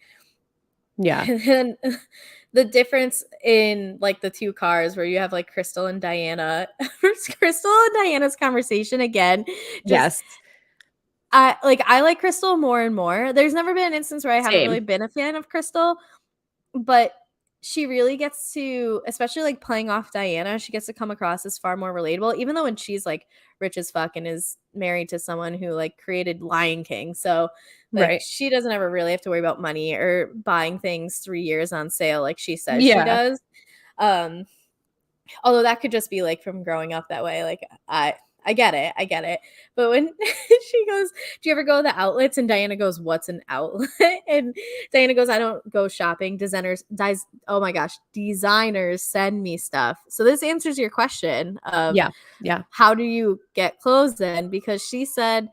yeah, And then the difference in like the two cars where you have like Crystal and Diana, Crystal and Diana's conversation again, just yes, I like Crystal more and more. There's never been an instance where I haven't really same. been a fan of Crystal, but she really gets to, especially like playing off Diana, she gets to come across as far more relatable, even though when she's like rich as fuck and is married to someone who like created Lion King. So like Right. she doesn't ever really have to worry about money or buying things 3 years on sale like she says she Yeah, does. Um, Although that could just be like from growing up that way. Like I get it. I get it. But when she goes, "Do you ever go to the outlets?" And Diana goes, "What's an outlet?" And Diana goes, "I don't go shopping. Oh my gosh, designers send me stuff." So this answers your question of yeah, yeah, how do you get clothes in, because she said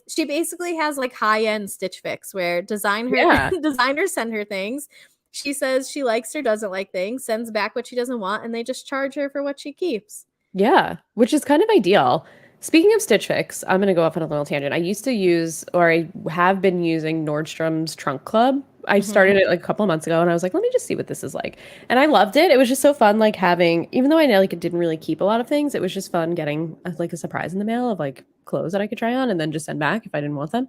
she basically has like high-end Stitch Fix where yeah, designers send her things. She says she likes or doesn't like things, sends back what she doesn't want, and they just charge her for what she keeps. yeah. Which is kind of ideal. Speaking of Stitch Fix, I'm gonna go off on a little tangent. I used to use, or I have been using Nordstrom's Trunk Club. I Mm-hmm. started it like a couple of months ago, and I was like, let me just see what this is like. And I loved it. It was just so fun, like having, even though I know like it didn't really keep a lot of things, it was just fun getting like a surprise in the mail of like clothes that I could try on and then just send back if I didn't want them.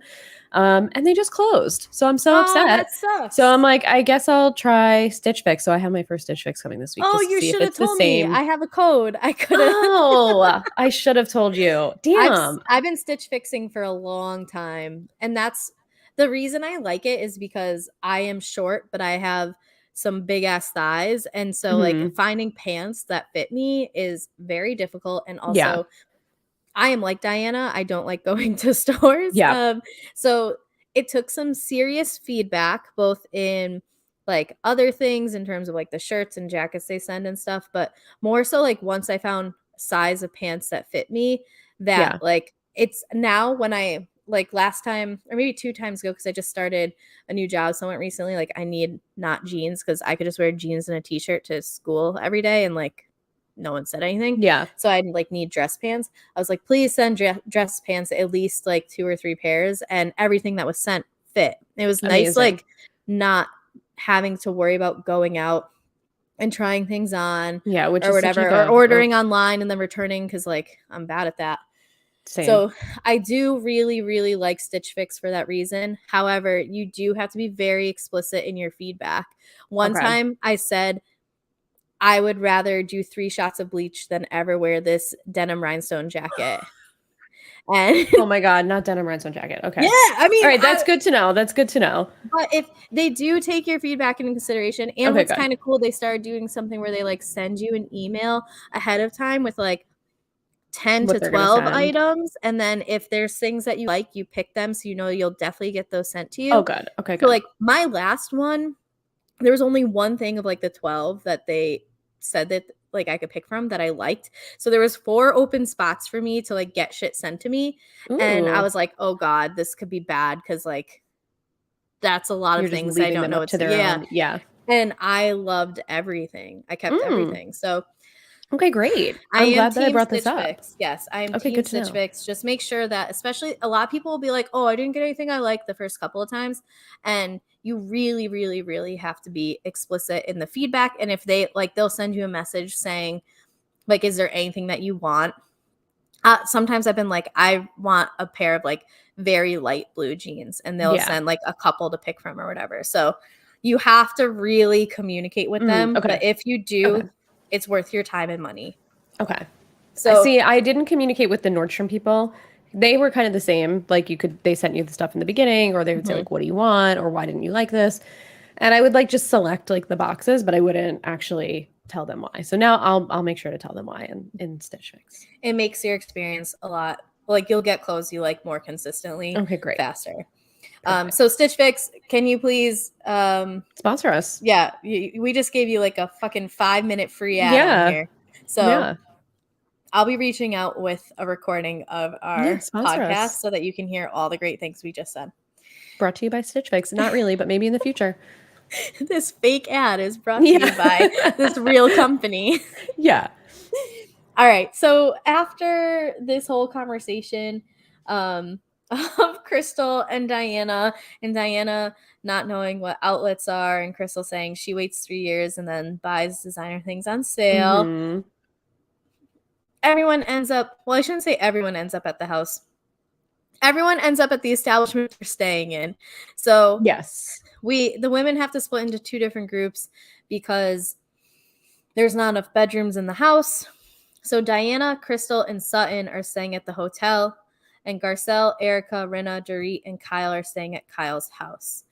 And they just closed. So I'm so Oh, upset. that So I'm sucks. like, I guess I'll try Stitch Fix. So I have my first Stitch Fix coming this week Oh, just to you see if should have it's the told me. same. I have a code. I could have. Oh, I should have told you. Damn. I've been Stitch Fixing for a long time, and that's the reason I like it, is because I am short, but I have some big ass thighs, and so like Hmm. finding pants that fit me is very difficult. And Yeah. also, I am like Diana. I don't like going to stores. Yeah. So it took some serious feedback, both in like other things in terms of like the shirts and jackets they send and stuff, but more so like once I found size of pants that fit me, that Yeah. like it's now when I like last time or maybe 2 times ago, because I just started a new job somewhat recently, like I need not jeans because I could just wear jeans and a t-shirt to school every day and like no one said anything. Yeah. So I'd like need dress pants. I was like, please send dress pants, at least like 2 or 3 pairs, and everything that was sent fit. It was nice, Amazing. like not having to worry about going out and trying things on Yeah, which or is such whatever, like or a ordering online and then returning because like I'm bad at that. same. So I do really, really like Stitch Fix for that reason. However, you do have to be very explicit in your feedback. One Okay. time I said, I would rather do 3 shots of bleach than ever wear this denim rhinestone jacket. And Oh my God, not denim rhinestone jacket. yeah, Okay. I All mean, right, that's good to know. That's good to know. but if they do take your feedback into consideration, and Okay, what's good. kind of cool, they started doing something where they like send you an email ahead of time with like 10 What to they're gonna 12 send. items, and then if there's things that you like, you pick them, so you know you'll definitely get those sent to Oh, you. good. Okay, So good. like my last one, there was only one thing of like the 12 that they said that like I could pick from that I liked. So there was 4 open spots for me to like get shit sent to me, and I Ooh, was like, "Oh god, this could be bad," cuz like that's a lot of you're just things I leaving don't them know up what to to their yeah, own. Yeah. and I loved everything. I kept Mm. everything. So Okay, great. I I'm am glad that I team brought this Stitch up. Fix. Yes, I am Okay, team good to Stitch know. Fix. Just make sure that, especially a lot of people will be like, "Oh, I didn't get anything I liked the first couple of times." And you really, really, really have to be explicit in the feedback. And if they like, they'll send you a message saying, like, "Is there anything that you want?" Sometimes I've been like, "I want a pair of like very light blue jeans," and they'll Yeah. send like a couple to pick from or whatever. So you have to really communicate with them. But Okay. if you Okay. do, it's worth your time and money. Okay. I So, see. I didn't communicate with the Nordstrom people. They were kind of the same. Like they sent you the stuff in the beginning, or they would say mhm. like, "What do you want?" or "Why didn't you like this?" And I would like just select like the boxes, but I wouldn't actually tell them why. So now I'll make sure to tell them why in Stitch Fix. It makes your experience a lot like you'll get clothes you like more consistently Okay, great. faster. So Perfect. Stitch Fix, can you please Sponsor us. yeah, we just gave you like a fucking 5-minute free ad on Yeah. here. So Yeah. I'll be reaching out with a recording of Yeah. our Sponsor podcast us. so that you can hear all the great things we just said. Brought to you by Stitch Fix. Not really, but maybe in the future. This fake ad is brought to you by Yeah. this real company. Yeah. All right. So after this whole conversation of Crystal and Diana not knowing what outlets are, and Crystal saying she waits 3 years and then buys designer things on sale, Hmm. everyone ends up, well, I shouldn't say everyone ends up at the house. Everyone ends up at the establishment they're staying in. So Yes. the women have to split into 2 different groups because there's not enough bedrooms in the house. So Diana, Crystal, and Sutton are staying at the hotel, and Garcelle, Erica, Rinna, Dorit, and Kyle are staying at Kyle's house.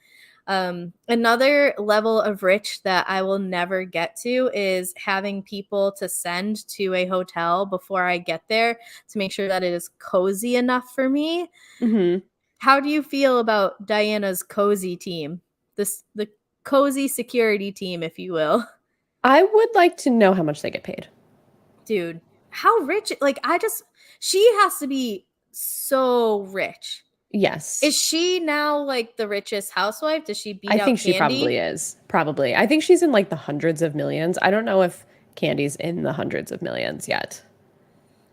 Another level of rich that I will never get to is having people to send to a hotel before I get there to make sure that it is cozy enough for me. Hmm. How do you feel about Diana's cozy team? The cozy security team, if you will. I would like to know how much they get paid. Dude, how rich, like, she has to be so rich. Yes. Is she now like the richest housewife? Does she beat I out think she probably Candy? is. Probably. I think she's in like the hundreds of millions. I don't know if Candy's in the hundreds of millions yet.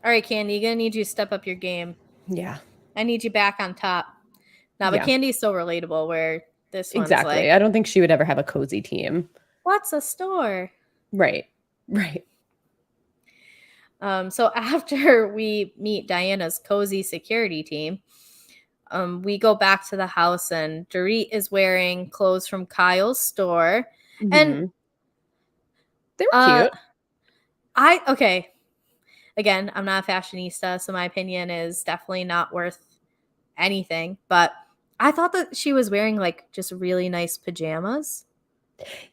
All right, Candy, gonna need you to step up your game. Yeah. I need you back on top. Now, but Yeah. Candy's so relatable where this one's Exactly. like, I don't think she would ever have a cozy team. what's a store? Right. Right. So after we meet Diana's cozy security team, we go back to the house and Dorit is wearing clothes from Kyle's store. And Hmm. They were uh cute. okay, again, I'm not a fashionista, so my opinion is definitely not worth anything, but I thought that she was wearing like just really nice pajamas.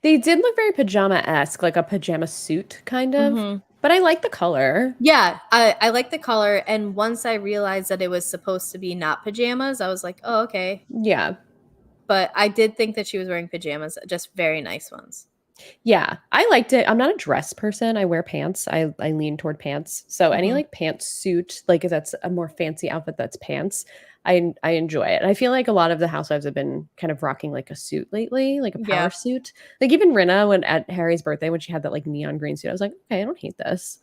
They did look very pajama-esque, like a pajama suit kind of. Mhm. But I like the color. Yeah, I like the color, and once I realized that it was supposed to be not pajamas, I was like, "Oh, okay." Yeah. But I did think that she was wearing pajamas, just very nice ones. Yeah. I liked it. I'm not a dress person. I wear pants. I lean toward pants. So any Mhm. like pantsuit, like if that's a more fancy outfit that's pants, I enjoy it. And I feel like a lot of the housewives have been kind of rocking like a suit lately, like a power Yeah. suit. Like even Rinna when at Harry's birthday when she had that like neon green suit, I was like, okay, I don't hate this.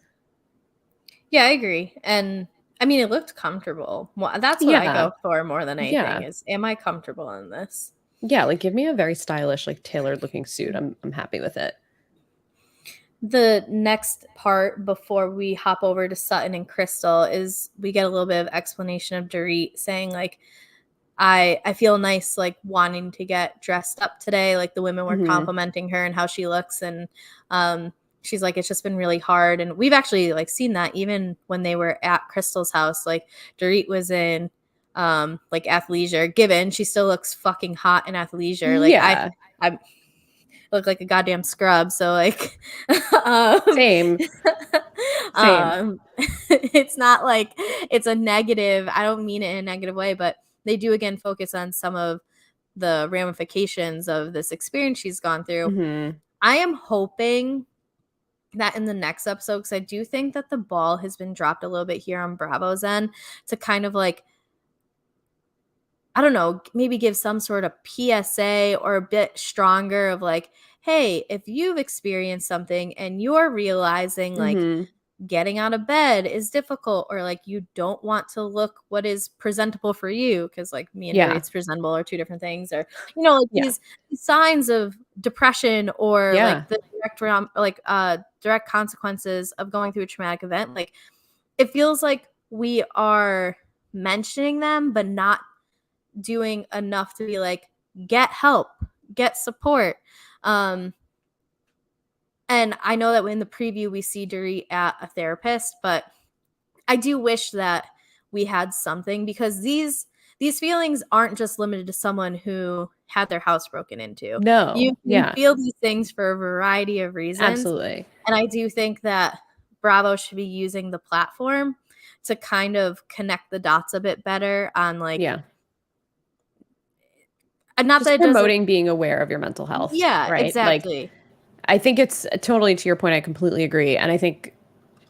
Yeah, I agree, and I mean, it looked comfortable. Well, that's what I Yeah. go for more than anything Yeah. is, am I comfortable in this? Yeah, like give me a very stylish, like tailored looking suit. I'm happy with it. The next part before we hop over to Sutton and Crystal is we get a little bit of explanation of Dorit saying like I feel nice like wanting to get dressed up today. Like the women were Hmm. complimenting her and how she looks, and she's like, it's just been really hard. And we've actually like seen that even when they were at Crystal's house. Like Dorit was in like athleisure. Given she still looks fucking hot in athleisure. Like Yeah. I look like a goddamn scrub. So like um, Same. Same. um it's not like it's a negative. I don't mean it in a negative way, but they do again focus on some of the ramifications of this experience she's gone through. Hmm. I am hoping that in the next episode, because I do think that the ball has been dropped a little bit here on Bravo's end to kind of like, I don't know, maybe give some sort of PSA or a bit stronger of like, hey, if you've experienced something and you're realizing like Hmm. getting out of bed is difficult, or like you don't want to look what is presentable for you, because like me and Yeah. Dorit's presentable are two different things, or like Yeah. these signs of depression, or Yeah. like the direct consequences of going through a traumatic event. Like it feels like we are mentioning them but not doing enough to be like, get help, get support. um and I know that in the preview we see Dorit at a therapist, but I do wish that we had something, because these feelings aren't just limited to someone who had their house broken into. No. You can Yeah. feel these things for a variety of reasons. Absolutely. And I do think that Bravo should be using the platform to kind of connect the dots a bit better on like, Yeah. not that Just it doesn't. promoting being aware of your mental health, Yeah, right? Like, exactly. I think it's totally to your point. I completely agree. And I think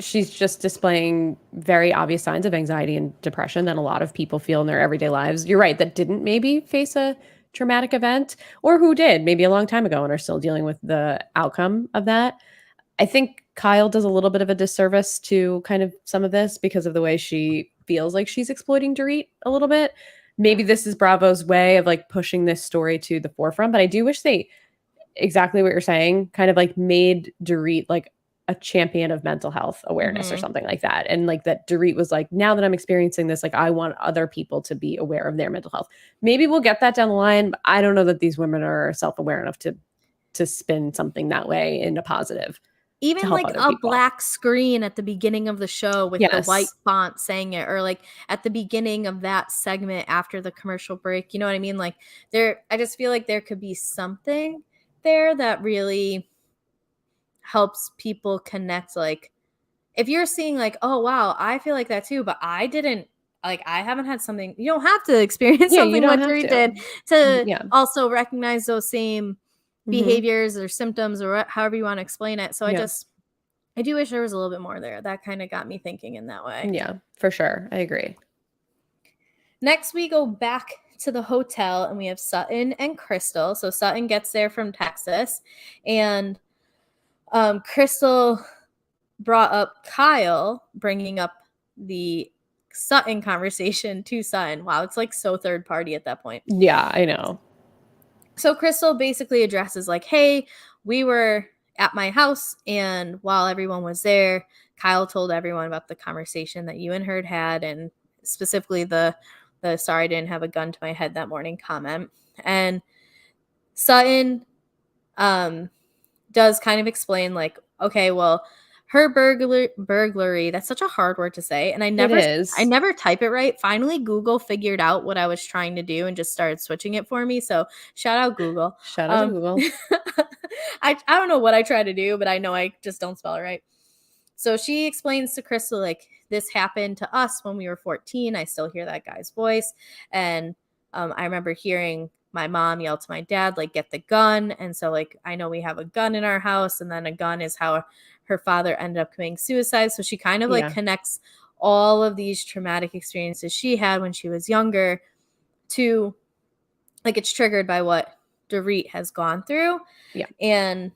she's just displaying very obvious signs of anxiety and depression that a lot of people feel in their everyday lives. You're right, that didn't maybe face a traumatic event, or who did maybe a long time ago and are still dealing with the outcome of that. I think Kyle does a little bit of a disservice to kind of some of this because of the way she feels like she's exploiting Dorit a little bit. Maybe this is Bravo's way of like pushing this story to the forefront, but I do wish they, exactly what you're saying, kind of like made Dorit like a champion of mental health awareness or Hmm. something like that. And like that Dorit was like, now that I'm experiencing this, like I want other people to be aware of their mental health. Maybe we'll get that down the line, but I don't know that these women are self-aware enough to spin something that way in a positive to Even help like other a people. black screen at the beginning of the show with the white Yes. font saying it, or like at the beginning of that segment after the commercial break. You know what I mean? Like I just feel like there could be something there that really helps people connect. Like if you're seeing like, oh wow, I feel like that too, but I didn't, like I haven't had something. You don't have to experience Yeah, you something don't what have Dory to. did to Yeah. also recognize those same Hmm. behaviors or symptoms, or however you want to explain it. So Yeah. I do wish there was a little bit more there. That kind of got me thinking in that way. Yeah, for sure. I agree. Next, we go back to the hotel and we have Sutton and Crystal. So Sutton gets there from Texas, and Crystal brought up Kyle bringing up the Sutton conversation to Sutton. Wow, it's like so third party at that point. Yeah, I know. So Crystal basically addresses like, hey, we were at my house, and while everyone was there, Kyle told everyone about the conversation that you and her had, and specifically the sorry I didn't have a gun to my head that morning comment. And Sutton um does kind of explain like, okay, well, her burglary, that's such a hard word to say, and It I is. never type it right. Finally Google figured out what I was trying to do and just started switching it for me, so shout out Google. Shout out to um Google. I don't know what I try to do, but I know I just don't spell it right. So she explains to Crystal, like, this happened to us when we were 14. I still hear that guy's voice. And I remember hearing my mom yell to my dad, like, get the gun. And so, like, I know we have a gun in our house. And then a gun is how her father ended up committing suicide. So she kind of like Yeah. connects all of these traumatic experiences she had when she was younger to, like, it's triggered by what Dorit has gone through. Yeah. And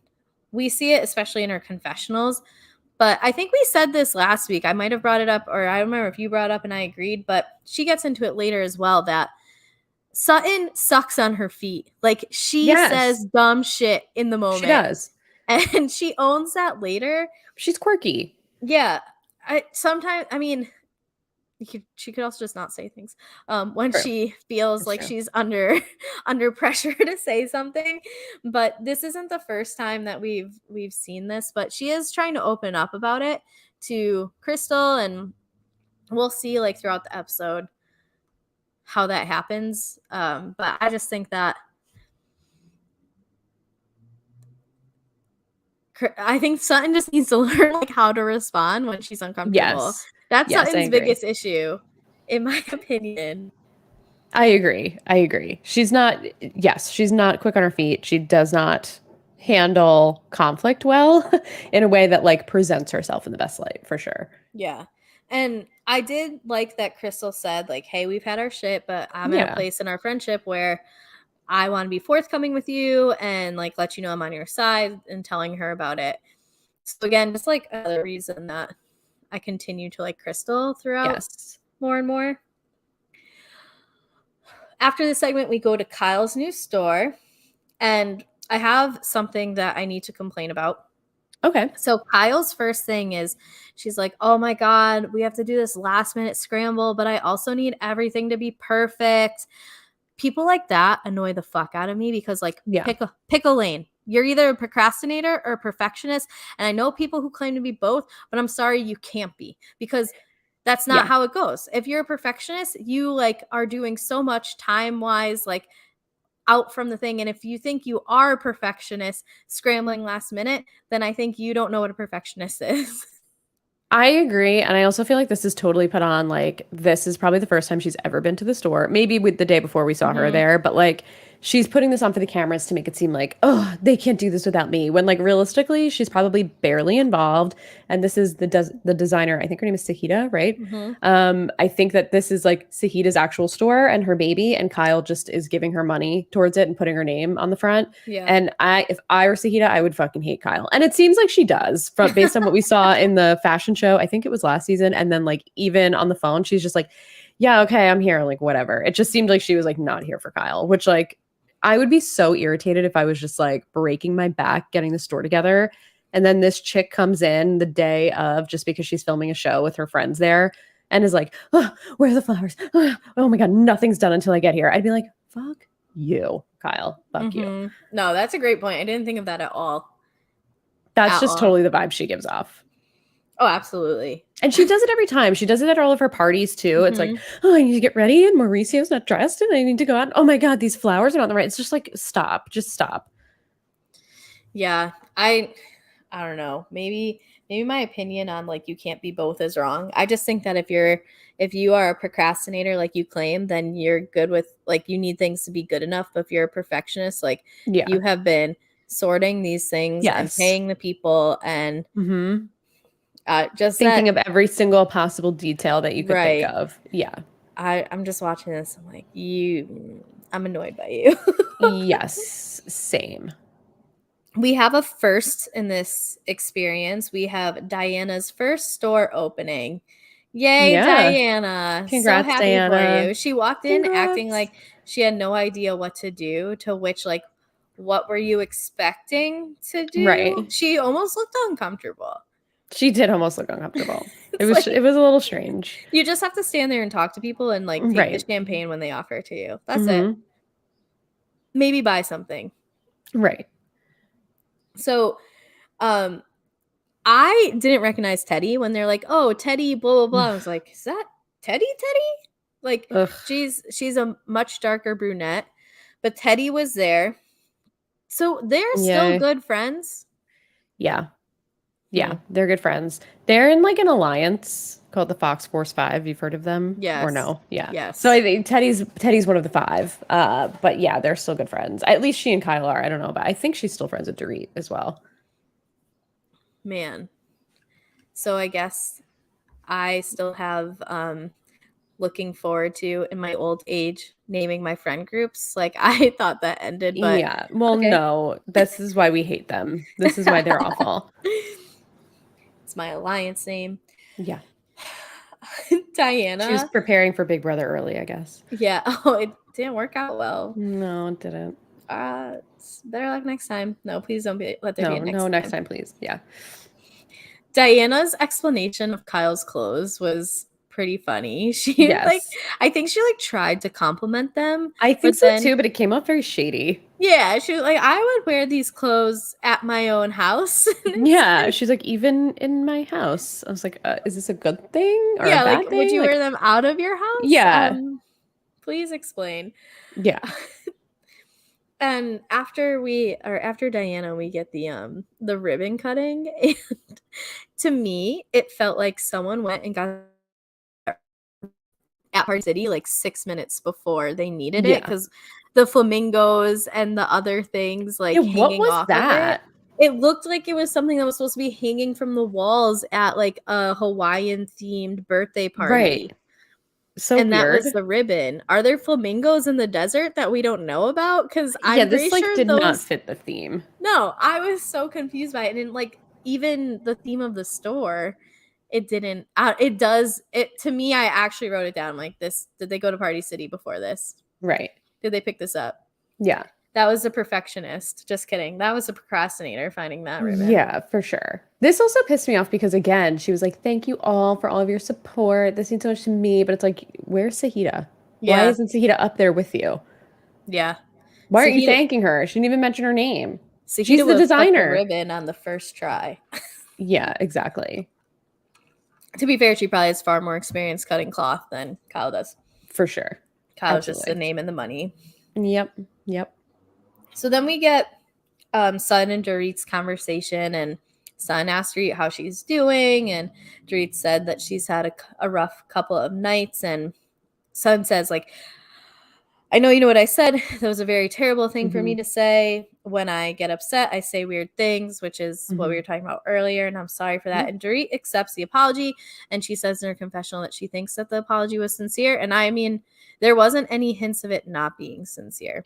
we see it especially in her confessionals. But I think we said this last week. I might have brought it up, or I don't remember if you brought it up and I agreed, but she gets into it later as well that Sutton sucks on her feet. Like she says Yes, dumb shit in the she moment, does. and she owns that later. She's quirky. Yeah. I sometimes, I mean, she could also just not say things. When True. she feels That's like true. she's under under pressure to say something. But this isn't the first time that we've seen this, but she is trying to open up about it to Crystal, and we'll see like throughout the episode how that happens. But I just think that I think Sutton just needs to learn like how to respond when she's uncomfortable. Yes. That's Yes, I Sutton's agree. biggest issue, in my opinion. I agree. I agree. She's not, yes, she's not quick on her feet. She does not handle conflict well in a way that like presents herself in the best light, for sure. Yeah. And I did like that Crystal said, like, hey, we've had our shit, but I'm at a Yeah. place in our friendship where I want to be forthcoming with you and like let you know I'm on your side, and telling her about it. So again, just like another reason that I continue to like Crystal throughout Yes. more and more. After this segment, we go to Kyle's new store, and I have something that I need to complain about. Okay. So Kyle's first thing is she's like, "Oh my god, we have to do this last minute scramble, but I also need everything to be perfect." People like that annoy the fuck out of me, because like Yeah. pick a lane. You're either a procrastinator or a perfectionist, and I know people who claim to be both, but I'm sorry, you can't be, because that's not Yeah. how it goes. If you're a perfectionist, you like are doing so much time wise like out from the thing, and if you think you are a perfectionist scrambling last minute, then I think you don't know what a perfectionist is. I agree. And I also feel like this is totally put on. Like, this is probably the first time she's ever been to the store. Maybe with the day before we saw her Mhm. there, but like, she's putting this on for the cameras to make it seem like, oh, they can't do this without me. When like realistically, she's probably barely involved. And this is the designer. I think her name is Sahida, right? Mhm. I think that this is like Sahida's actual store and her baby, and Kyle just is giving her money towards it and putting her name on the front. Yeah. And if I were Sahida, I would fucking hate Kyle. And it seems like she does, from based on what we saw in the fashion show. I think it was last season. And then like even on the phone, she's just like, yeah, okay, I'm here. Like whatever. It just seemed like she was like not here for Kyle, which like I would be so irritated if I was just like breaking my back getting the store together. And then this chick comes in the day of, just because she's filming a show with her friends there, and is like, oh, where are the flowers? Oh my God, nothing's done until I get here. I'd be like, fuck you, Kyle. Fuck you. Mhm. No, that's a great point. I didn't think of that at all. That's At just all. totally the vibe she gives off. Oh, absolutely. And she does it every time. She does it at all of her parties too. It's like, Mhm. oh, I need to get ready, and Mauricio's not dressed, and I need to go out. Oh my God, these flowers are not the right. It's just like, stop. Just stop. Yeah. I don't know. Maybe my opinion on like you can't be both is wrong. I just think that if you are a procrastinator like you claim, then you're good with like you need things to be good enough. But if you're a perfectionist, like Yeah. you have been sorting these things and Yes. paying the people and Mm-hmm. just Thinking that of every single possible detail that you could think right. of. Yeah. I'm just watching this. I'm like, I'm annoyed by you. Yes. Same. We have a first in this experience. We have Diana's first store opening. Yay, Yeah. Diana. So Congrats, happy for Diana. you. She walked in acting Congrats. like she had no idea what to do, to which, like, what were you expecting to do? Right. She almost looked uncomfortable. She did almost look uncomfortable. It It's was like it was a little strange. you just have to stand there and talk to people and like take the Right. champagne when they offer it to you. That's it. Mm-hmm. Maybe buy something. Right. So, um, I didn't recognize Teddy when they're like, "Oh, Teddy, blah blah blah." I was like, "Is that Teddy? Teddy?" Like Ugh. she's a much darker brunette, but Teddy was there. So they're still Yeah. good friends. Yeah. Hmm. Yeah. They're good friends. They're in like an alliance called the Fox Force 5. You've heard of them or Yes. no? Yeah. So I Yes. think Teddy's one of the five. But yeah, they're still good friends. At least she and Kyle are. I don't know, but I think she's still friends with Dorit as well. Man. So I guess I still have looking forward to in my old age naming my friend groups. Like I thought that ended, but Yeah. Well, okay. no. This is why we hate them. This is why they're awful. It's my alliance name. Yeah. She was Diana. preparing for Big Brother early, I guess. Yeah. Oh, it didn't work out well. No, it didn't. It's better luck next time. No, please don't let there be a No, no, next next time. time, please. Yeah. Diana's explanation of Kyle's clothes was pretty funny. She like Yes. I think she like tried to compliment them, I think but so then too, but it came out very shady. yeah, she was like, I would wear these clothes at my own house. And it's Yeah, like, she's like, even in my house. I was like, is this a good thing or a yeah, like bad would thing? you wear Like, them out of your house? yeah, Please explain. yeah, And after Diana, we get the ribbon cutting. And to me, it felt like someone went and got at Party City like 6 minutes before they needed it yeah. because the flamingos and the other things Yeah, like what hanging was off of it. that? It looked like it was something that was supposed to be hanging from the walls at like a Hawaiian themed birthday Right. party. So And that was weird. the ribbon. Are there flamingos in the desert that we don't know about? Because Yeah, I'm pretty this like sure did not those. fit the theme. No, I was so confused by it. And like even the theme of the store, it didn't. It does. It to me. I actually wrote it down like this. Did they go to Party City before this? Right. Did they pick this up? Yeah. That was a perfectionist. Just kidding. That was a procrastinator finding that ribbon. Yeah, for sure. This also pissed me off because again, she was like, "Thank you all for all of your support. This means so much to me." But it's like, where's Sahita? Why Yeah, isn't Sahita up there with you? yeah. Why aren't you Sahita, thanking her? She didn't even mention her name. She's Sahita the would have cut the designer. ribbon on the first try. Yeah, exactly. To be fair, she probably has far more experience cutting cloth than Kyle does. For sure. Kyle's just the Absolutely. name and the money. Yep. Yep. So then we get Sun and Dorit's conversation, and Sun asked Dorit how she's doing, and Dorit said that she's had a rough couple of nights, and Sun says like, I know you know what I said. That was a very terrible thing for me Hmm. to say. When I get upset, I say weird things, which is what we were Hmm. talking about earlier, and I'm sorry for that. Yep. And Dorit accepts the apology, and she says in her confessional that she thinks that the apology was sincere. And I mean, there wasn't any hints of it not being sincere.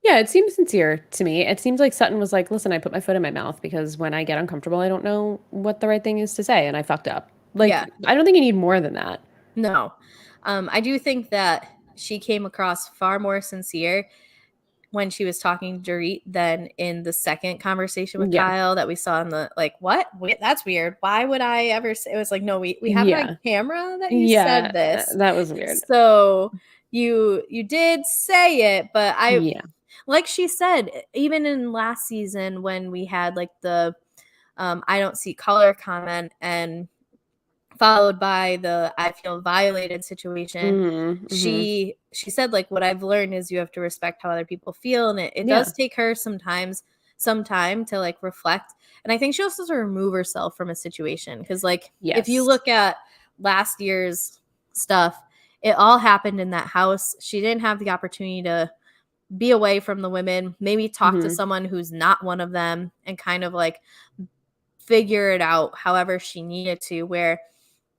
Yeah, it seems sincere to me. It seems like Sutton was like, listen, I put my foot in my mouth because when I get uncomfortable, I don't know what the right thing is to say, and I fucked up. Yeah, Like, I don't think you need more than that. no. I do think that she came across far more sincere when she was talking to Dorit than in the second conversation with Yeah. Kyle that we saw in the like, what? Wait, that's weird. Why would I ever say it was like, no, we have it on Yeah. camera that you Yeah. said this. That was weird. So you did say it, but I Yeah. like she said, even in last season when we had like the I don't see color comment and followed by the I feel violated situation. Hmm. Hmm. She said like what I've learned is you have to respect how other people feel, and it Yeah. does take her sometimes some time to like reflect. And I think she also has to remove herself from a situation because like if you Yes. look at last year's stuff, it all happened in that house. She didn't have the opportunity to be away from the women, maybe talk to Hmm. someone who's not one of them and kind of like figure it out however she needed to. Where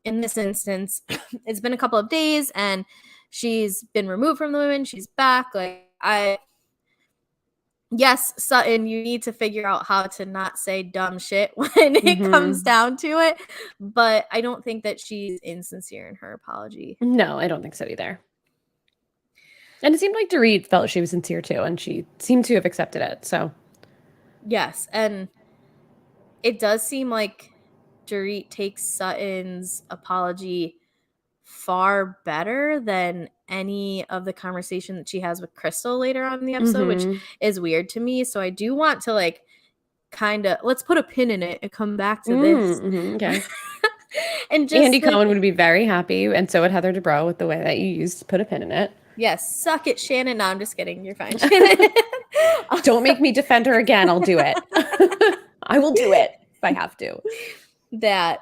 in this instance, it's been a couple of days and she's been removed from the women. She's back. Like, yes, Sutton, you need to figure out how to not say dumb shit when it comes Hmm. down to it. But I don't think that she's insincere in her apology. No, I don't think so either. And it seemed like Dorit felt she was sincere too, and she seemed to have accepted it. So, Yes. And it does seem like Dorit takes Sutton's apology far better than any of the conversation that she has with Crystal later on in the episode, which hmm. is weird to me. So I do want to like kind of let's put a pin in it and come back to this. Mm-hmm. Okay. And just Andy like Cohen would be very happy, and so would Heather Dubrow with the way that you used to put a pin in it. yes, suck it, Shannon. No, I'm just kidding. You're fine, Shannon. Don't make me defend her again. I'll do it. I will do it if I have to. That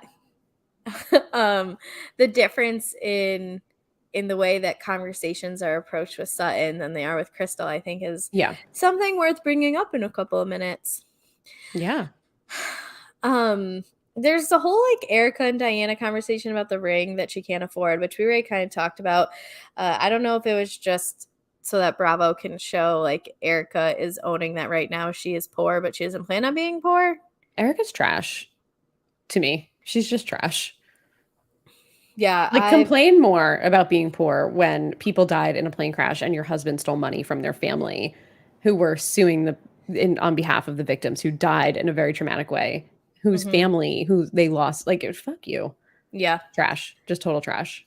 um the difference in the way that conversations are approached with Sutton than they are with Crystal, I think is Yeah. something worth bringing up in a couple of minutes. Yeah. Um, there's the whole like Erica and Diana conversation about the ring that she can't afford, which we already kind of talked about. I don't know if it was just so that Bravo can show like Erica is owning that right now she is poor, but she doesn't plan on being poor. Erica's trash to me. She's just trash. Yeah, Like, complain more about being poor when people died in a plane crash and your husband stole money from their family who were suing on behalf of the victims who died in a very traumatic way, whose mhm, family, who they lost. Like, fuck you. yeah. Trash. Just total trash.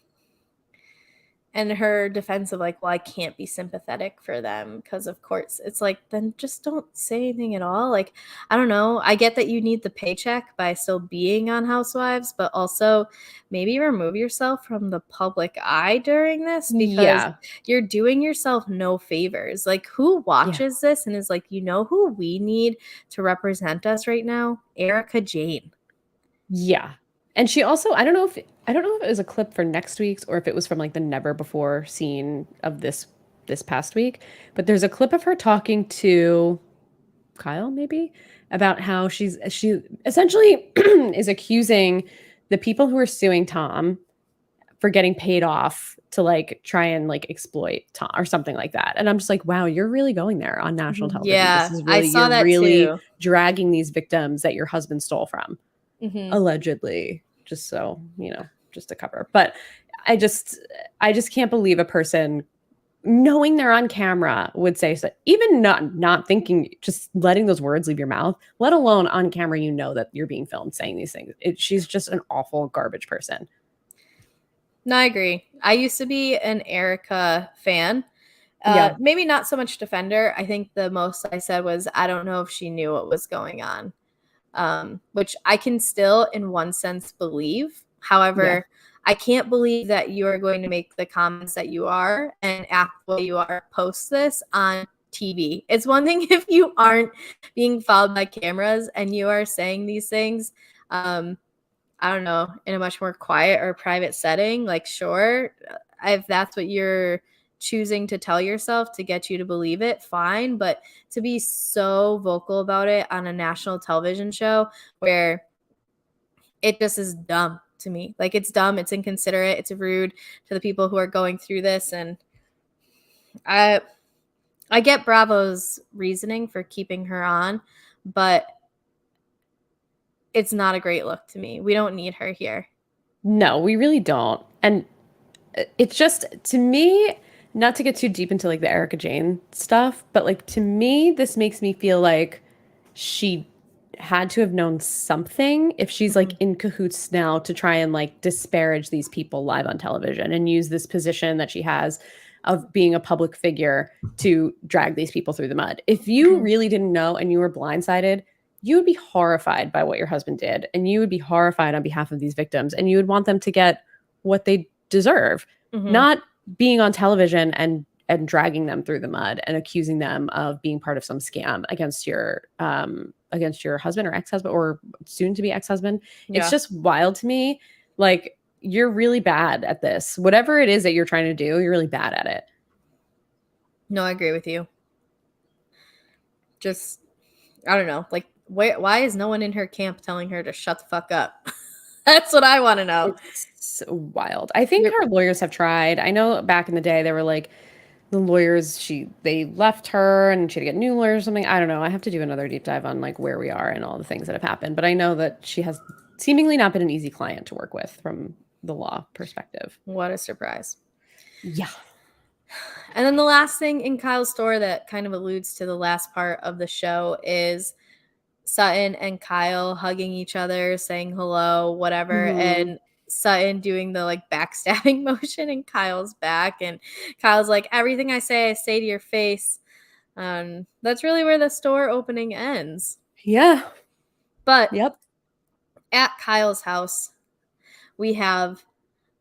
And her defense of like, well, I can't be sympathetic for them because of course it's like, then just don't say anything at all. Like, I don't know. I get that you need the paycheck by still being on Housewives, but also maybe remove yourself from the public eye during this because Yeah. you're doing yourself no favors. Like, who Yeah. watches this and is like, you know who we need to represent us right now? Erica Jane. Yeah. And she also, I don't know if it was a clip for next week's or if it was from like the never before scene of this past week, but there's a clip of her talking to Kyle maybe about how she essentially is accusing the people who are suing Tom for getting paid off to like try and like exploit Tom or something like that. And I'm just like, wow, you're really going there on national television. This Yeah, is I really, saw you're that really too. dragging these victims that your husband stole from, Hmm. allegedly, just so, just to cover. But I just I just can't believe a person knowing they're on camera would say so, even not thinking, just letting those words leave your mouth, let alone on camera, that you're being filmed saying these things. She's just an awful garbage person. No, I agree. I used to be an Erica fan. Yeah. Maybe not so much defender. I think the most I said was, I don't know if she knew what was going on, which I can still, in one sense, believe. Yeah. However, I can't believe that you are going to make the comments that you are and act the way you are, post this on TV. It's one thing if you aren't being followed by cameras and you are saying these things. I don't know, in a much more quiet or private setting, like, sure, if that's what you're choosing to tell yourself to get you to believe it, fine. But to be so vocal about it on a national television show where it just is dumb to me. Like, it's dumb, it's inconsiderate, it's rude to the people who are going through this. And I I get Bravo's reasoning for keeping her on, but it's not a great look to me. We don't need her here. No, we really don't. And it's just, to me, not to get too deep into like the Erica Jane stuff, but like to me, this makes me feel like she had to have known something if she's like Mhm. in cahoots now to try and like disparage these people live on television and use this position that she has of being a public figure to drag these people through the mud. If you Mhm. really didn't know and you were blindsided, you would be horrified by what your husband did, and you would be horrified on behalf of these victims, and you would want them to get what they deserve, Mhm. not being on television and dragging them through the mud and accusing them of being part of some scam against your husband or ex-husband or soon to be ex-husband. It's Yeah. just wild to me. Like, you're really bad at this. Whatever it is that you're trying to do, you're really bad at it. No, I agree with you. Just, I don't know. Like, why is no one in her camp telling her to shut the fuck up? That's what I want to know. It's wild. I think You're, her lawyers have tried. I know back in the day they were like, the lawyers, they left her and she had to get new lawyers or something. I don't know. I have to do another deep dive on like where we are and all the things that have happened. But I know that she has seemingly not been an easy client to work with from the law perspective. what a surprise. Yeah. And then the last thing in Kyle's story that kind of alludes to the last part of the show is Sutton and Kyle hugging each other, saying hello, whatever, Hmm. and Sutton doing the like backstabbing motion in Kyle's back. And Kyle's like, everything I say to your face. That's really where the store opening ends. Yeah. But Yep. at Kyle's house, we have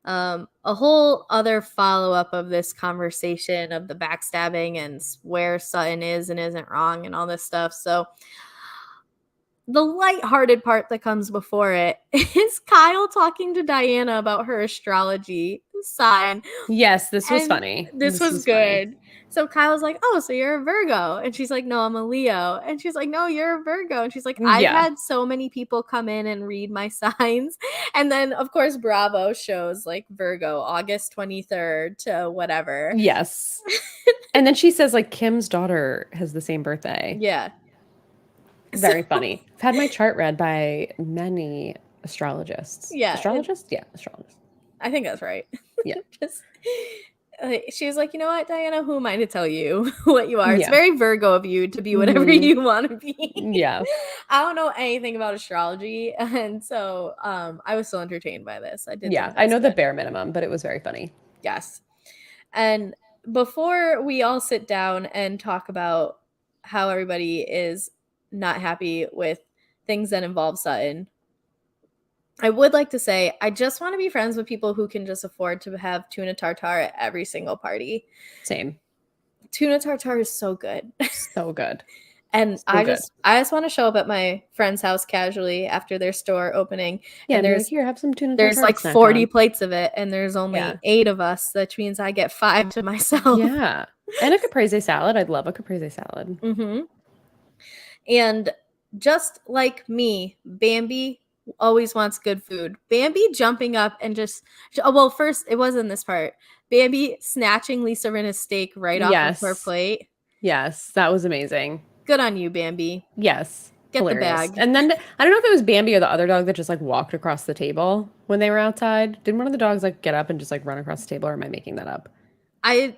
a whole other follow up of this conversation of the backstabbing and where Sutton is and isn't wrong and all this stuff. So the lighthearted part that comes before it is Kyle talking to Diana about her astrology sign. Yes, this was And funny. this This was was funny. good. So Kyle's like, "Oh, so you're a Virgo." And she's like, "No, I'm a Leo." And she's like, "No, you're a Virgo." And she's like, "I've Yeah. had so many people come in and read my signs." And then of course Bravo shows like Virgo August 23rd to whatever. Yes. And then she says like Kim's daughter has the same birthday. Yeah. So Very funny. I've had my chart read by many astrologists. yeah, Astrologists? Yeah, astrologists. I think that's right. Yeah. Just she was like, "You know what, Diana, who am I to tell you what you are? It's Yeah. very Virgo of you to be whatever Hmm. you want to be." Yeah. I don't know anything about astrology, and so I was so entertained by this. I did Yeah. think it I was know the good. bare minimum, but it was very funny. Yes. And before we all sit down and talk about how everybody is not happy with things that involve Sutton, I would like to say I just want to be friends with people who can just afford to have tuna tartare at every single party. Same. Tuna tartare is so good. So good. And So good. I just want to show up at my friend's house casually after their store opening, Yeah, and and be like, here, have some tuna there's tartare to like snack 40 on. plates of it, and there's Yeah. only 8 of us, which means I get 5 to myself. Yeah. And a caprese salad. I'd love a caprese salad. Mhm. And just like me, Bambi always wants good food. Bambi jumping up and just well, first it was in this part. Bambi snatching Lisa Rinna's steak right off of her Yes. plate. Yes. That was amazing. Good on you, Bambi. Yes. Get the Hilarious. bag. And then I don't know if it was Bambi or the other dog that just like walked across the table when they were outside. Did one of the dogs like get up and just like run across the table, or am I making that up?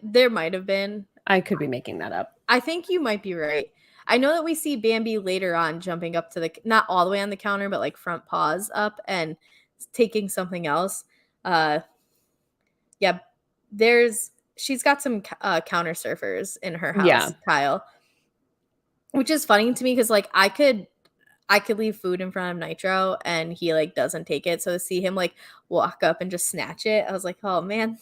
There might have been. I could be making that up. I think you might be right. I know that we see Bambi later on jumping up to the not all the way on the counter, but like front paws up and taking something else. Uh, yeah, she's got some counter surfers in her Yeah. house, Kyle, which is funny to me because like I could leave food in front of Nitro and he like doesn't take it. So to see him like walk up and just snatch it, I was like, oh man,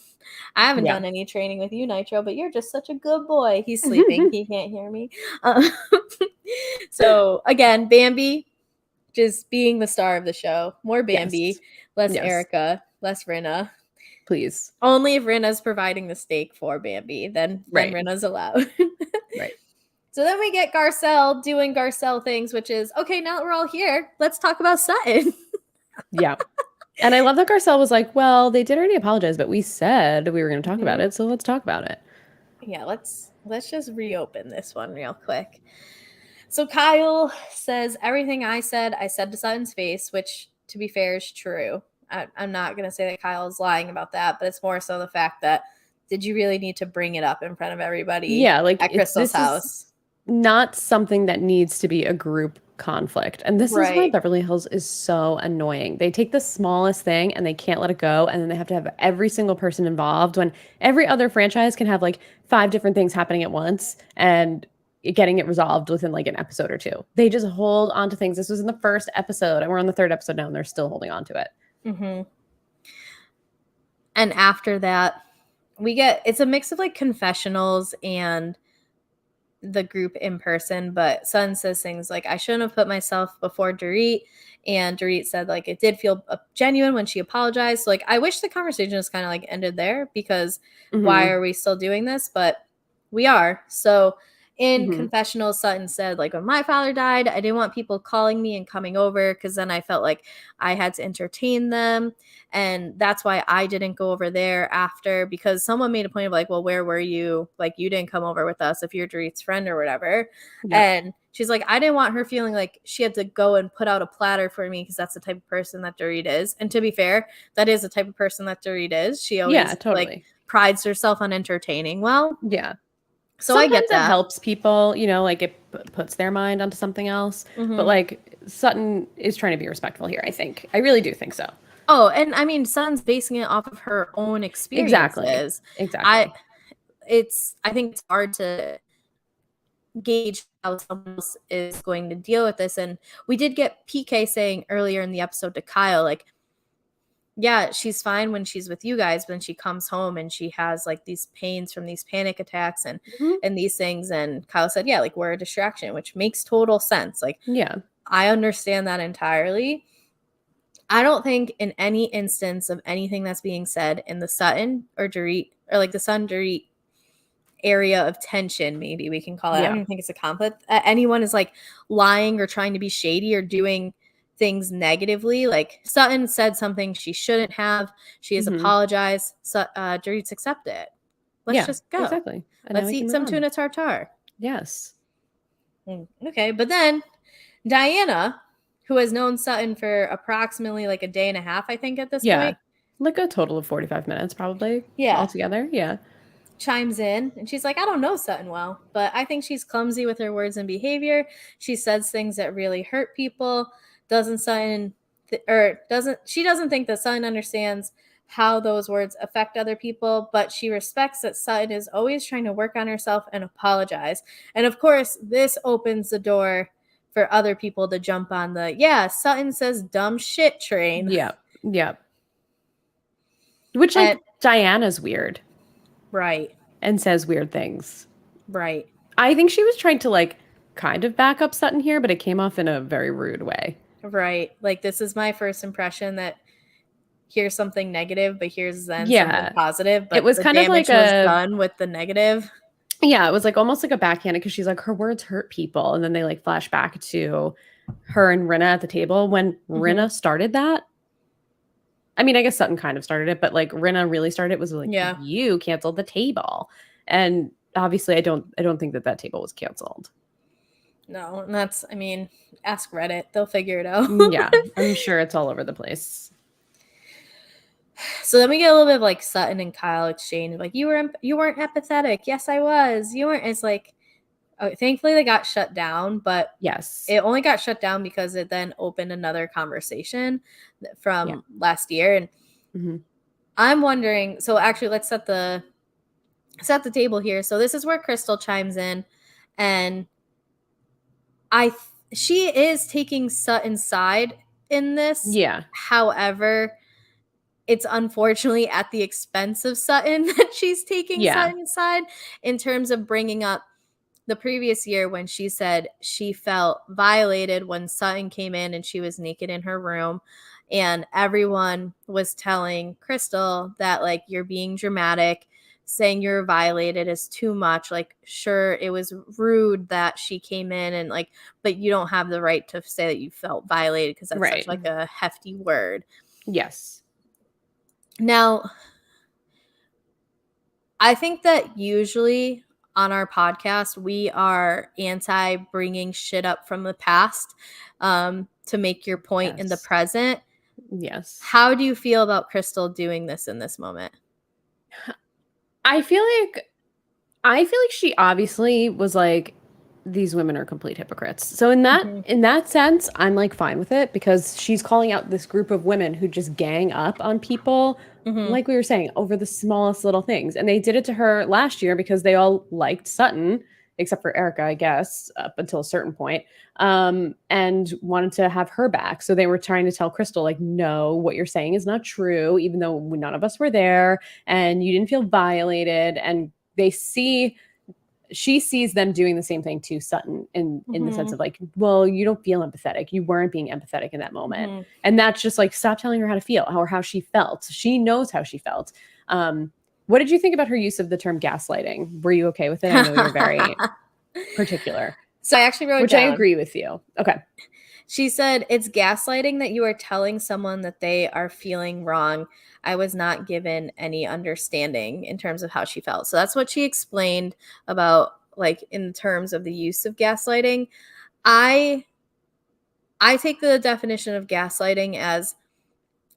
I haven't Yeah. done any training with you, Nitro, but you're just such a good boy. He's sleeping, he can't hear me. Uh, so again, Bambi just being the star of the show. More Bambi, Yes. less Yes. Erica, less Rinna. Please. Only if Rinna's providing the steak for Bambi, then Right. Rinna's allowed. Right. So then we get Garcelle doing Garcelle things, which is okay. Now that we're all here, let's talk about Sutton. Yeah. And I love that Garcelle was like, well, they did already apologize, but we said we were going to talk about Mhm. it, so let's talk about it. Yeah, let's just reopen this one real quick. So Kyle says everything I said to Sutton's face, which to be fair is true. I'm not gonna say that Kyle is lying about that, but it's more so the fact that did you really need to bring it up in front of everybody Yeah, like at Crystal's this is house? not something that needs to be a group conflict. And this is why Right. Beverly Hills is so annoying. They take the smallest thing and they can't let it go, and then they have to have every single person involved when every other franchise can have like 5 different things happening at once and getting it resolved within like an episode or two. They just hold on to things. This was in the first episode, and we're on the third episode now, and they're still holding on to it. Mm-hmm. And after that, it's a mix of like confessionals and the group in person, but Sun says things like, I shouldn't have put myself before Dorit. And Dorit said, like, it did feel genuine when she apologized. So, like, I wish the conversation just kind of like ended there because why Hmm. are we still doing this? But we are. So, in Hmm. confessional, Sutton said, like, when my father died, I didn't want people calling me and coming over because then I felt like I had to entertain them. And that's why I didn't go over there after because someone made a point of like, well, where were you? Like, you didn't come over with us if you're Dorit's friend or whatever. Yep. And she's like, I didn't want her feeling like she had to go and put out a platter for me because that's the type of person that Dorit is. And to be fair, that is the type of person that Dorit is. She Yeah, always like totally. prides herself on entertaining well. Yeah. So I get Sometimes it that. helps people, like it puts their mind onto something else. But Mm-hmm. like Sutton is trying to be respectful here, I think. I really do think so. Oh, and I mean, Sun's basing it off of her own Exactly. experiences. I Exactly. I think it's hard to gauge how someone else is going to deal with this. And we did get PK saying earlier in the episode to Kyle, like, yeah, she's fine when she's with you guys, but then she comes home and she has like these pains from these panic attacks Hmm. and these things. And Kyle said, yeah, like we're a distraction, which makes total sense. Like Yeah. I understand that entirely. I don't think in any instance of anything that's being said in the Sutton or Dorit or like the Sun Dorit area of tension, maybe we can call it. I don't Yeah. even think it's a conflict. Anyone is like lying or trying to be shady or doing things negatively. Like Sutton said something she shouldn't have. She has Hmm. apologized. So, Dorit's accept it. Let's Yeah. just go. Exactly. And now Let's we can eat move some on. tuna tartare. Yes. Okay, but then Diana, who has known Sutton for approximately like a day and a half, I think at this Yeah. point. Like a total of 45 minutes probably Yeah, altogether. Yeah. chimes in and she's like, I don't know Sutton well, but I think she's clumsy with her words and behavior. She says things that really hurt people. Doesn't Sutton or doesn't she doesn't think that Sutton understands how those words affect other people, but she respects that Sutton is always trying to work on herself and apologize. And of course, this opens the door for other people to jump on the, yeah, Sutton says dumb shit train. Yep. Yep. Which, like, And Diana's weird right, and says weird things. right, I think she was trying to, like, kind of back up Sutton here, but it came off in a very rude way. right. Like, this is my first impression that here's something negative, but here's then something Yeah. positive, It but was the kind of like damage was a, done with the negative. yeah, it was like almost like a backhanded because she's like, her words hurt people. And then they like flash back to her and Rinna at the table when Mm-hmm. Rinna started that. I mean, I guess Sutton kind of started it, but like Rinna really started it was like, Yeah. you canceled the table. And obviously I don't think that table was canceled. No, and that's, I mean, ask Reddit. They'll figure it out. Yeah, I'm sure it's all over the place. So then we get a little bit of like Sutton and Kyle exchange. Like, you weren't empathetic. Yes, I was. You weren't. It's like, thankfully they got shut down, but Yes. it only got shut down because it then opened another conversation from Yeah. last year. And Mm-hmm. I'm wondering, so actually let's set the table here. So this is where Crystal chimes in, and she is taking Sutton's side in this. Yeah. However, it's unfortunately at the expense of Sutton that she's taking Yeah. Sutton's side in terms of bringing up the previous year when she said she felt violated when Sutton came in and she was naked in her room, and everyone was telling Crystal that, like, you're being dramatic, saying you're violated is too much. Like, sure, it was rude that she came in and, like, but you don't have the right to say that you felt violated because that's such Right. like a hefty word. Yes. Now, I think that usually on our podcast, we are anti bringing shit up from the past to make your point in the Yes. present. Yes. How do you feel about Crystal doing this in this moment? I feel like she obviously was like, these women are complete hypocrites. So Mm-hmm. in that sense, I'm like fine with it because she's calling out this group of women who just gang up on people, Mm-hmm. like we were saying, over the smallest little things. And they did it to her last year because they all liked Sutton, except for Erica, I guess, up until a certain point, and wanted to have her back. So they were trying to tell Crystal, like, no, what you're saying is not true, even though none of us were there and you didn't feel violated. And she sees them doing the same thing to Sutton in the sense Mm-hmm. of like, well, you don't feel empathetic. You weren't being empathetic in that moment. Mm-hmm. And that's just like, stop telling her how to feel or how she felt. She knows how she felt. What did you think about her use of the term gaslighting? Were you okay with it? I know you're very particular. So I actually wrote Which down. I agree with you. Okay. She said, it's gaslighting that you are telling someone that they are feeling wrong. I was not given any understanding in terms of how she felt. So that's what she explained about, like, in terms of the use of gaslighting. I take the definition of gaslighting as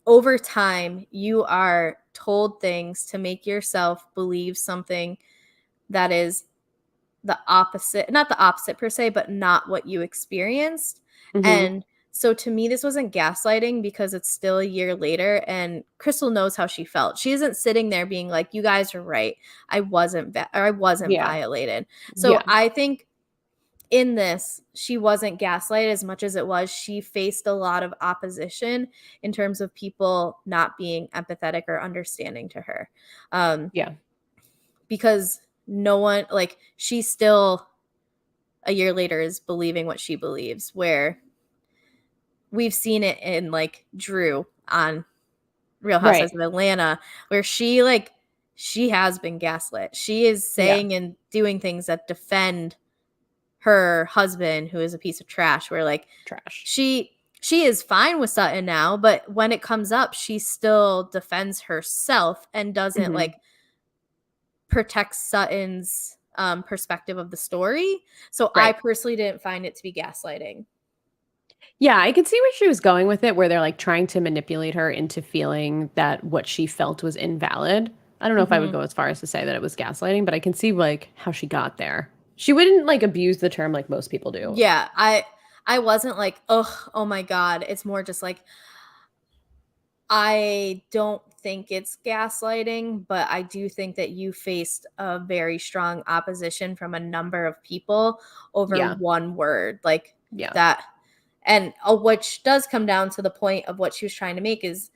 over time you are told things to make yourself believe something that is the opposite, not the opposite per se, but not what you experienced. Mm-hmm. And so to me, this wasn't gaslighting because it's still a year later and Crystal knows how she felt. She isn't sitting there being like, you guys are right. I wasn't Yeah. violated. So Yeah. I think in this, she wasn't gaslighted as much as it was she faced a lot of opposition in terms of people not being empathetic or understanding to her. Yeah. Because no one, like, she still a year later is believing what she believes, where we've seen it in like Drew on Real Right. Housewives of Atlanta, where she has been gaslit. She is Yeah. saying and doing things that defend her husband, who is a piece of trash, where like Trash. she is fine with Sutton now, but when it comes up, she still defends herself and doesn't Mm-hmm. like protect Sutton's perspective of the story. So I Right. personally didn't find it to be gaslighting. Yeah, I could see where she was going with it, where they're like trying to manipulate her into feeling that what she felt was invalid. I don't know if I would Mm-hmm. go as far as to say that it was gaslighting, but I can see like how she got there. She wouldn't like abuse the term like most people do. Yeah, I wasn't like, oh my God. It's more just like, I don't think it's gaslighting, but I do think that you faced a very strong opposition from a number of people over Yeah. one word. Like Yeah. that. And which does come down to the point of what she was trying to make is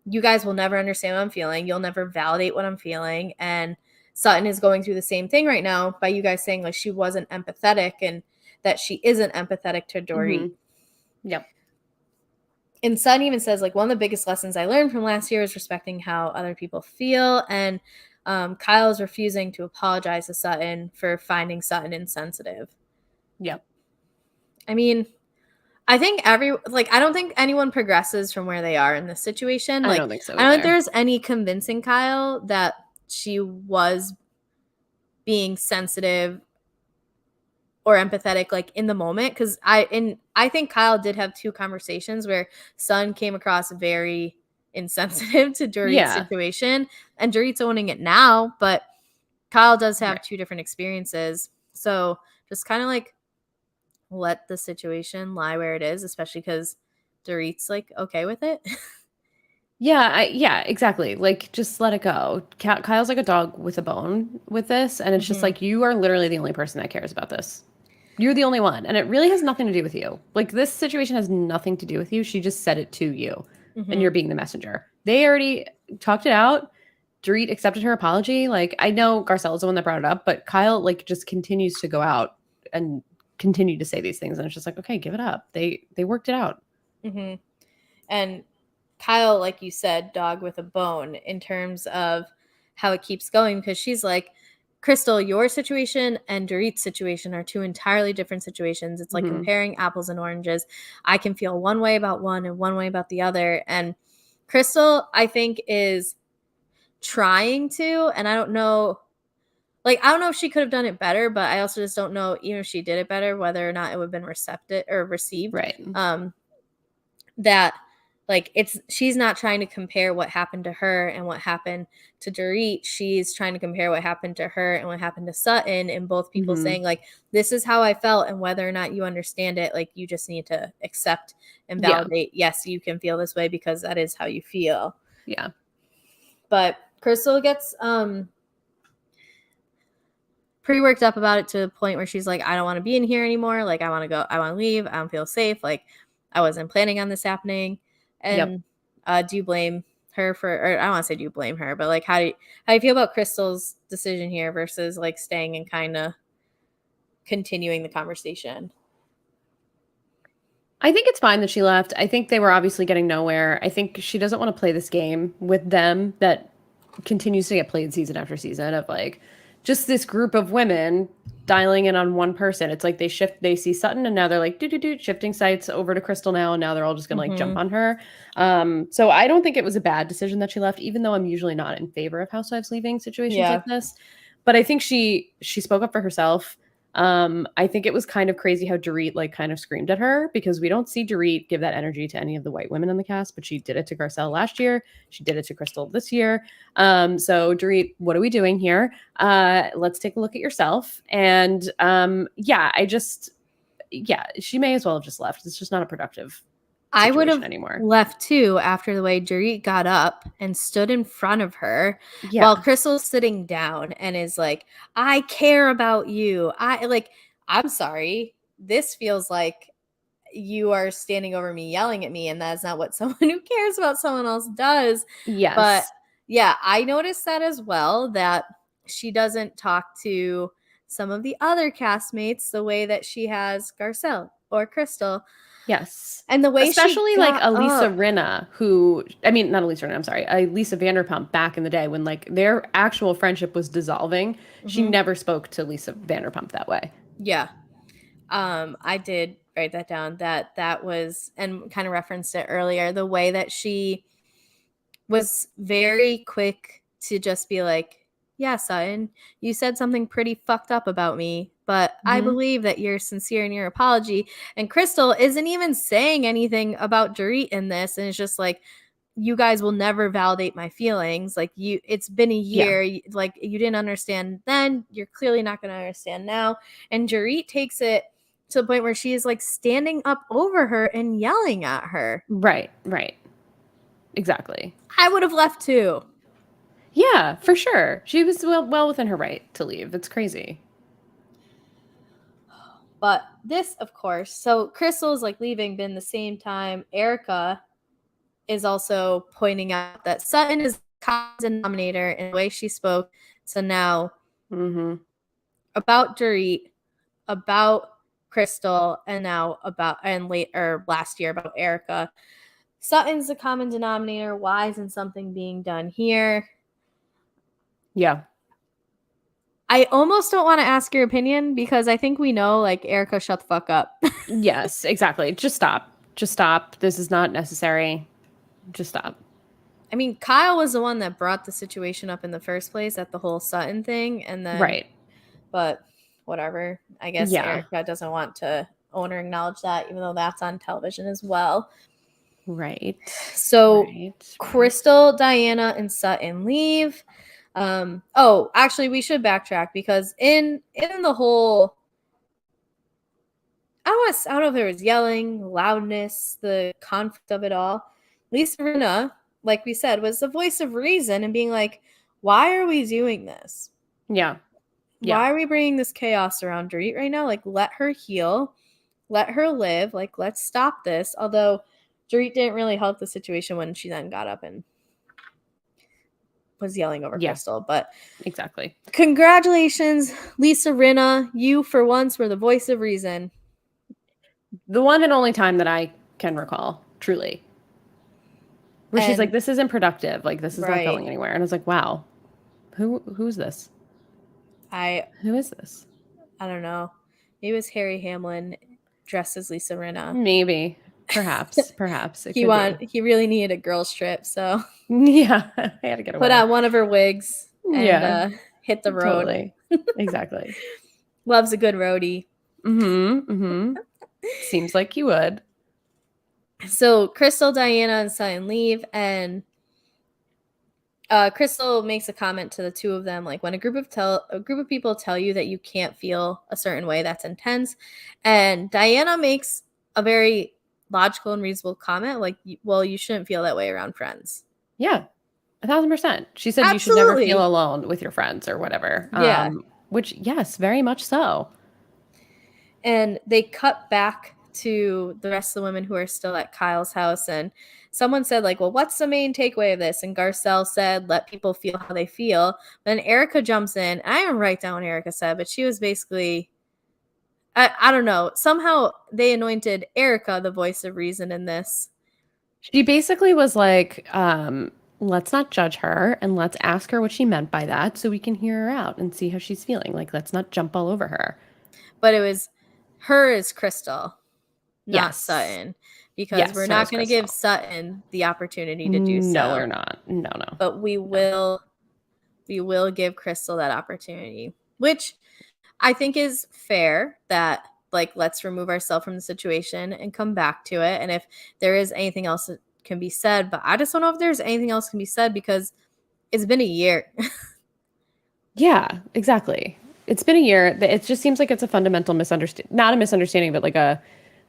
you guys will never understand what I'm feeling. You'll never validate what I'm feeling. And Sutton is going through the same thing right now by you guys saying like she wasn't empathetic and that she isn't empathetic to Dory. Yep. And Sutton even says like one of the biggest lessons I learned from last year is respecting how other people feel. And Kyle is refusing to apologize to Sutton for finding Sutton insensitive. Yep. I mean, I think I don't think anyone progresses from where they are in this situation. I Like, don't think so I don't think either. there's any convincing Kyle that she was being sensitive or empathetic like in the moment. Cause I think Kyle did have 2 conversations where Sun came across very insensitive to Dorit's Yeah. situation. And Dorit's owning it now, but Kyle does have Right. 2 different experiences. So just kind of like let the situation lie where it is, especially because Dorit's like okay with it. Yeah, exactly. Like, just let it go. Kyle's like a dog with a bone with this, and it's just Mm-hmm. like you are literally the only person that cares about this. You're the only one, and it really has nothing to do with you. Like, this situation has nothing to do with you. She just said it to you, and Mm-hmm. you're being the messenger. They already talked it out. Dorit accepted her apology. Like, I know Garcella's the one that brought it up, but Kyle like just continues to go out and continue to say these things, and it's just like, okay, give it up. They worked it out. Mm-hmm. And Kyle, like you said, dog with a bone in terms of how it keeps going because she's like, Crystal, your situation and Dorit's situation are 2 entirely different situations. It's like Hmm. comparing apples and oranges. I can feel one way about one and one way about the other. And Crystal, I think, is trying to, and I don't know. Like, I don't know if she could have done it better, but I also just don't know, even if she did it better, whether or not it would have been receptive or received. Right. That like she's not trying to compare what happened to her and what happened to Dorit. She's trying to compare what happened to her and what happened to Sutton, and both people Hmm. saying like this is how I felt, and whether or not you understand it, like you just need to accept and Yeah. validate. Yes, you can feel this way because that is how you feel. Yeah. But Crystal gets pretty worked up about it to the point where she's like, I don't want to be in here anymore. Like, I want to go. I want to leave. I don't feel safe. Like, I wasn't planning on this happening. Yep. And do you blame her for, or I don't want to say do you blame her, but like, how do you feel about Crystal's decision here versus like staying and kind of continuing the conversation? I think it's fine that she left. I think they were obviously getting nowhere. I think she doesn't want to play this game with them that continues to get played season after season of like just this group of women dialing in on one person. It's like they see Sutton and now they're like do shifting sites over to Crystal now and now they're all just gonna like jump Mm-hmm. on her. So I don't think it was a bad decision that she left, even though I'm usually not in favor of housewives leaving situations Yeah. like this. But I think she spoke up for herself. I think it was kind of crazy how Dorit like kind of screamed at her because we don't see Dorit give that energy to any of the white women in the cast, but she did it to Garcelle last year. She did it to Crystal this year. So Dorit, what are we doing here? Let's take a look at yourself. And yeah, she may as well have just left. It's just not a productive I would situation have anymore. left too after the way Dorit got up and stood in front of her while Yeah. Crystal's sitting down and is like, I care about you. I'm sorry. This feels like you are standing over me yelling at me, and that's not what someone who cares about someone else does. But Yes. yeah, I noticed that as well, that she doesn't talk to some of the other castmates the way that she has Garcelle or Crystal. Yes. And the way she Especially like got Elisa up. Rinna, who I mean, not Elisa Rinna, I'm sorry, Lisa Vanderpump back in the day when like their actual friendship was dissolving. She Mhm. never spoke to Lisa Vanderpump that way. Yeah. I did write that down, that was, and kind of referenced it earlier, the way that she was very quick to just be like, yeah, Sutton, you said something pretty fucked up about me, but I Hmm. believe that you're sincere in your apology. And Crystal isn't even saying anything about Dorit in this. And it's just like, you guys will never validate my feelings. Like, it's been a Yeah. year. Like, you didn't understand then. You're clearly not going to understand now. And Dorit takes it to the point where she is like standing up over her and yelling at her. Right. Right. exactly. I would have left too. Yeah, for sure. She was well within her right to leave. It's crazy. But this, of course, so Crystal's like leaving, but in the same time, Erica is also pointing out that Sutton is common denominator in the way she spoke. So now Mm-hmm. about Dorit, about Crystal, and now about and late or last year about Erica. Sutton's the common denominator. Why isn't something being done here? Yeah. I almost don't want to ask your opinion because I think we know, like, Erica, shut the fuck up. Yes, exactly. Just stop. Just stop. This is not necessary. Just stop. I mean, Kyle was the one that brought the situation up in the first place at the whole Sutton thing. And then, Right. but whatever. I guess Yeah. Erica doesn't want to own or acknowledge that, even though that's on television as well. Right. So Right. Right. Crystal, Diana, and Sutton leave. Oh, actually, we should backtrack because in the whole, I don't know if there was yelling, loudness, the conflict of it all. Lisa Rinna, like we said, was the voice of reason and being like, "Why are we doing this? Yeah. Yeah. Why are we bringing this chaos around Dorit right now? Like, let her heal, let her live. Like, let's stop this." Although Dorit didn't really help the situation when she then got up and was yelling over Yeah. Crystal. But Exactly. congratulations, Lisa Rinna. You, for once, were the voice of reason. The one and only time that I can recall, truly, where she's like, And "This isn't productive. Like, this is not right, going anywhere." And I was like, "Wow, who's this? I Who is this?" I don't know. Maybe it was Harry Hamlin dressed as Lisa Rinna. Maybe, perhaps it could be. He really needed a girls trip, so Yeah, I had to get put away. on one of her wigs and Yeah, hit the road. totally. Exactly. Loves a good roadie. Mm-hmm. Mm-hmm. Seems like you would. So Crystal, Diana, and Sutton leave, and Crystal makes a comment to the two of them, like when a group of people tell you that you can't feel a certain way, that's intense. And Diana makes a very logical and reasonable comment, like, "Well, you shouldn't feel that way around friends." Yeah, 1,000%. She said you should never feel Absolutely. alone with your friends or whatever. Yeah. Which, yes, very much so. And they cut back to the rest of the women who are still at Kyle's house, and someone said, like, "Well, what's the main takeaway of this?" And Garcelle said, "Let people feel how they feel." Then Erica jumps in. I didn't write down what Erica said, but she was basically, I don't know, somehow they anointed Erica the voice of reason in this. She basically was like, let's not judge her and let's ask her what she meant by that so we can hear her out and see how she's feeling. Like, let's not jump all over her. But it was her as Crystal, not Yes. Sutton, because we're Yes, her not as going to give Crystal. Sutton the opportunity to do No, so, we're not. No, no, but no. we will give Crystal that opportunity, which I think is fair. That, like, let's remove ourselves from the situation and come back to it. And if there is anything else that can be said, but I just don't know if there's anything else can be said because it's been a year. Yeah, exactly. It's been a year. It just seems like it's a fundamental misunderstanding, not a misunderstanding, but like a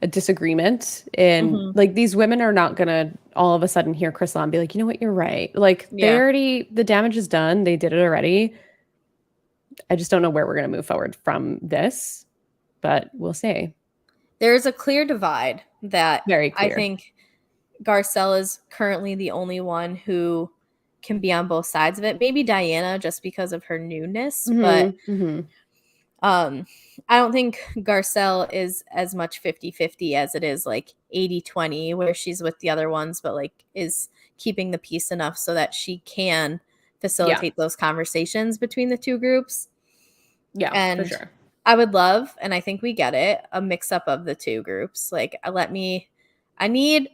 disagreement. And Hmm. like these women are not gonna all of a sudden hear Crystal and be like, you know what, you're right. Like Yeah. the damage is done. They did it already. I just don't know where we're gonna move forward from this, but we'll see. There's a clear divide that Very I clear. think Garcelle is currently the only one who can be on both sides of it. Maybe Diana, just because of her newness, but Mm-hmm. Mm-hmm. um I don't think Garcelle is as much 50-50 as it is like 80-20, where she's with the other ones but like is keeping the peace enough so that she can Yeah. facilitate those conversations between the two groups. Yeah, for And sure. I would love, and I think we get it, a mix up of the two groups. Like, let me, I need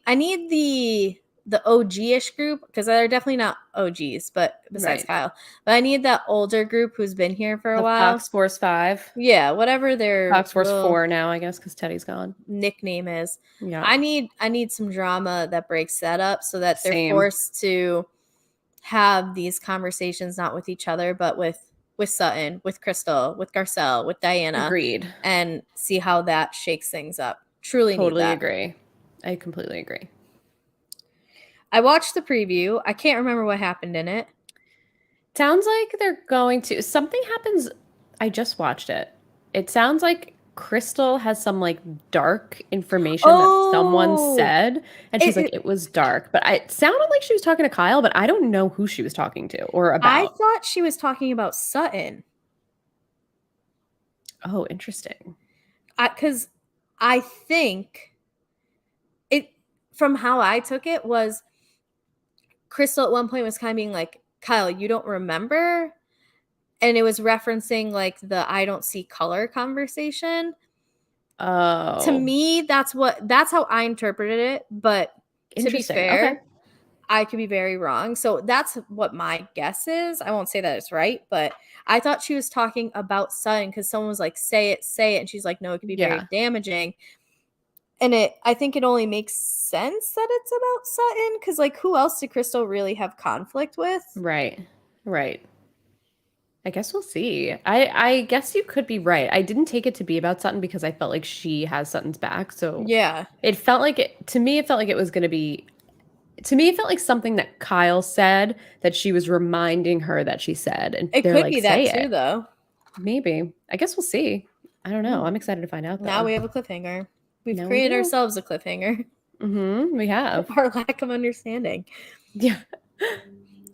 the OG-ish group, because they're definitely not OGs, but besides Right. Kyle, but I need that older group who's been here for a The while. Fox Force 5. Yeah, whatever their Fox Force little 4 now, I guess, because Teddy's gone. nickname is. Yeah. I need some drama that breaks that up so that they're Same. forced to have these conversations not with each other but with Sutton, with Crystal, with Garcelle, with Diana, Agreed. and see how that shakes things up. Truly need Totally that. agree. I completely agree. I watched the preview. I can't remember what happened in it. Sounds like they're going to something happens. I just watched it. It sounds like Crystal has some like dark information that someone Oh, said, and she's like, it it was dark. But it sounded like she was talking to Kyle, but I don't know who she was talking to or I about. thought she was talking about Sutton. Oh, interesting. Because I think it, from how I took it, was Crystal at one point was kind of being like, Kyle, you don't remember? And it was referencing like the I don't see color conversation. To Oh, me, that's how I interpreted it. But to be interesting. Okay. fair, I could be very wrong. So that's what my guess is. I won't say that it's right, but I thought she was talking about Sutton because someone was like, say it, say it. And she's like, no, it could be very Yeah. damaging. And I think it only makes sense that it's about Sutton because, like, who else did Crystal really have conflict with? Right. Right. I guess we'll see. I guess you could be right. I didn't take it to be about Sutton because I felt like she has Sutton's back. So Yeah, it felt like it to me it felt like it was going to be to me it felt like something that Kyle said that she was reminding her that she said and it they're could like be that say too, it. though. Maybe. I guess we'll see. I don't know. I'm excited to find out Now though. we have a cliffhanger. We've Now we created do. ourselves a cliffhanger. We have. Our lack of understanding. Yeah.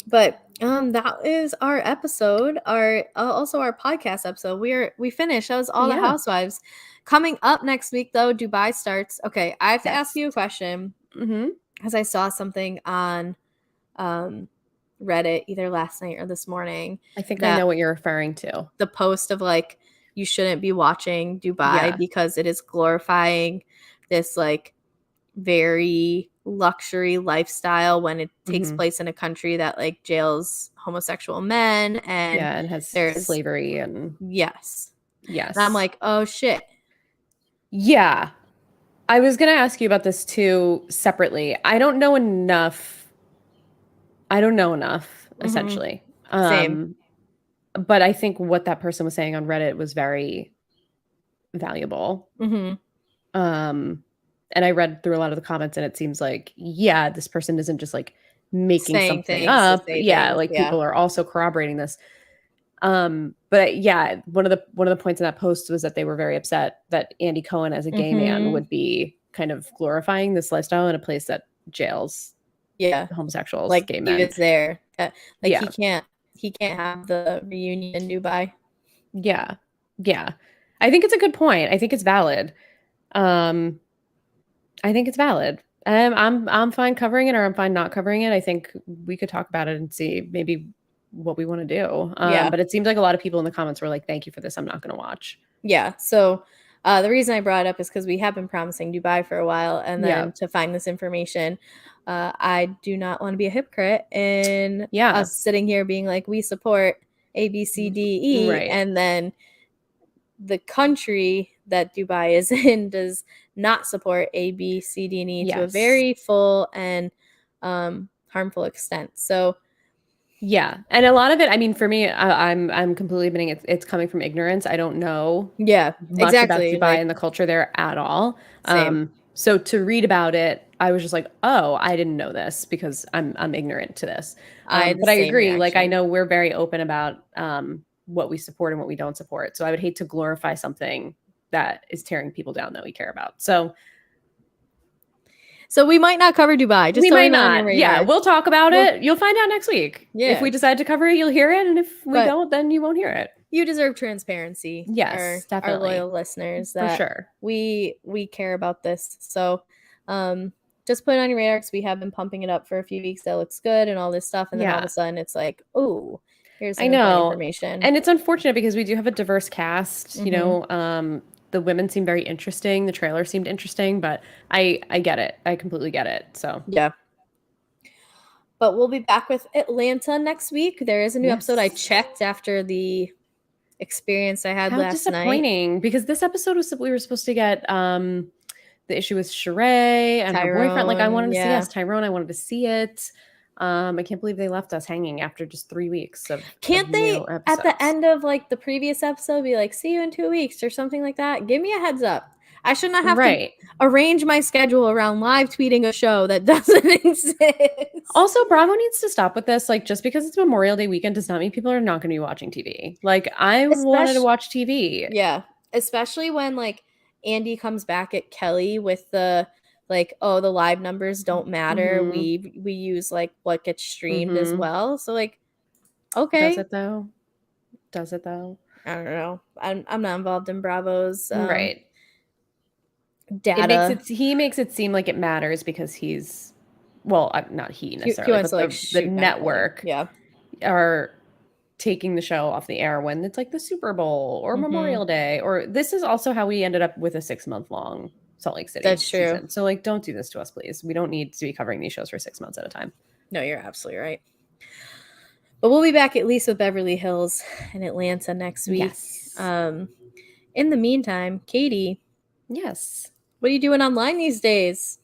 But that is our episode. Our also our podcast episode. We finished. That was all the Yeah. Housewives. Coming up next week, though, Dubai starts. Okay, I have to ask Yes. you a question Mhm. because I saw something on um, Reddit either last night or this morning I think I that know what you're referring to. the post of like you shouldn't be watching Dubai Yeah. because it is glorifying this like very luxury lifestyle when it takes Mhm. place in a country that like jails homosexual men and Yeah, and has there's slavery and yes. And I'm yes. like, "Oh shit." Yeah. I was going to ask you about this too separately. I don't know enough. I don't know enough, Mhm. essentially. Same. But I think what that person was saying on Reddit was very valuable. Mhm. Um, and I read through a lot of the comments, and it seems like, yeah, this person isn't just like making Saying something things to up. say Yeah, things. like Yeah. people are also corroborating this. But yeah, one of the points in that post was that they were very upset that Andy Cohen as a gay man Mhm. would be kind of glorifying this lifestyle in a place that jails Yeah. homosexuals, Like gay he men. was there. Like Yeah. he can't have the reunion in Dubai. Yeah. Yeah. I think it's a good point. I think it's valid. Um, I think it's valid. I'm fine covering it or I'm fine not covering it. I think we could talk about it and see maybe what we want to do. Yeah. But it seemed like a lot of people in the comments were like, "Thank you for this. I'm not going to watch." Yeah. So the reason I brought it up is because we have been promising Dubai for a while, and Yeah. then to find this information, I do not want to be a hypocrite in Yeah. us sitting here being like we support A, B, C, D, E, Right. and then the country that Dubai is in does not support A, B, C, D, and E to a Yes. very full and harmful extent. So Yeah, and a lot of it, I mean, for me, I'm completely admitting it's coming from ignorance. I don't know yeah, much about exactly. Dubai Like and the culture there at all. same. So to read about it, I was just like, oh, I didn't know this because I'm ignorant to this. I had the But I same agree. Like I reaction. know we're very open about what we support and what we don't support. So I would hate to glorify something that is tearing people down that we care about. So So we might not cover Dubai. Just we throwing might that on your not. Yeah, radar. we'll talk about Well, it. You'll find out next week. If yeah, we decide to cover it, you'll hear it. And if we but don't, then you won't hear it. you deserve transparency, Yes, our definitely. loyal listeners, For that sure. we care about this. So just put it on your radar because we have been pumping it up for a few weeks. That looks good and all this stuff, and then all of a Yeah, sudden it's like, oh, here's I some important know. information. And it's unfortunate because we do have a diverse cast, Hmm. the women seem very interesting, the trailer seemed interesting, but I get it. I completely get it. So, Yeah. But we'll be back with Atlanta next week. There is a new episode. I yes. checked after the experience I had How last night. disappointing because this episode was we were supposed to get the issue with Sheree and her boyfriend. Like I Tyrone, wanted to see yeah. yes, Tyrone, I wanted to see it. I can't believe they left us hanging after just 3 weeks of Can't new they at the episodes. end of like the previous episode be like, see you in 2 weeks or something like that? Give me a heads up. I should not have to Right. arrange my schedule around live tweeting a show that doesn't exist. Also, Bravo needs to stop with this. Like, just because it's Memorial Day weekend does not mean people are not going to be watching TV. Like, I wanted to Especially, watch TV. yeah, especially when like Andy comes back at Kelly with the like, oh, the live numbers don't matter. Mm-hmm. We use like what gets streamed as Mm-hmm. well. So like, Does okay, it though? Does it though? I don't know. I'm not involved in Bravo's Right. data. He makes it seem like it matters because he's, well, not he He necessarily, wants but to like the shoot down Kelly. network Yeah. are taking the show off the air when it's like the Super Bowl or Mm-hmm. Memorial Day, or this is also how we ended up with a 6 month long Salt Lake City That's true. season. So like, don't do this to us, please. We don't need to be covering these shows for 6 months at a time. No, you're absolutely right. But we'll be back at least with Beverly Hills in Atlanta next week. Yes. In the meantime, Katie, Yes. what are you doing online these days?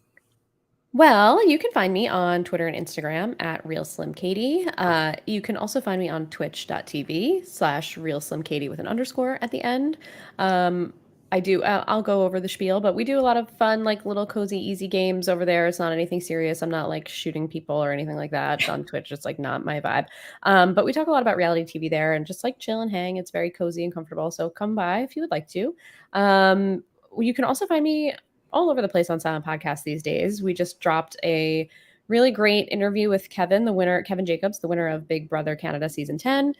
Well, you can find me on Twitter and Instagram at RealSlimKatie. You can also find me on twitch.tv/RealSlimKatie with an underscore at the end. I'll go over the spiel, but we do a lot of fun, like little cozy, easy games over there. It's not anything serious. I'm not like shooting people or anything like that on Twitch. It's like not my vibe. But we talk a lot about reality TV there and just like chill and hang. It's very cozy and comfortable. So come by if you would like to. You can also find me all over the place on Silent Podcast these days. We just dropped a really great interview with Kevin Jacobs, the winner of Big Brother Canada season 10.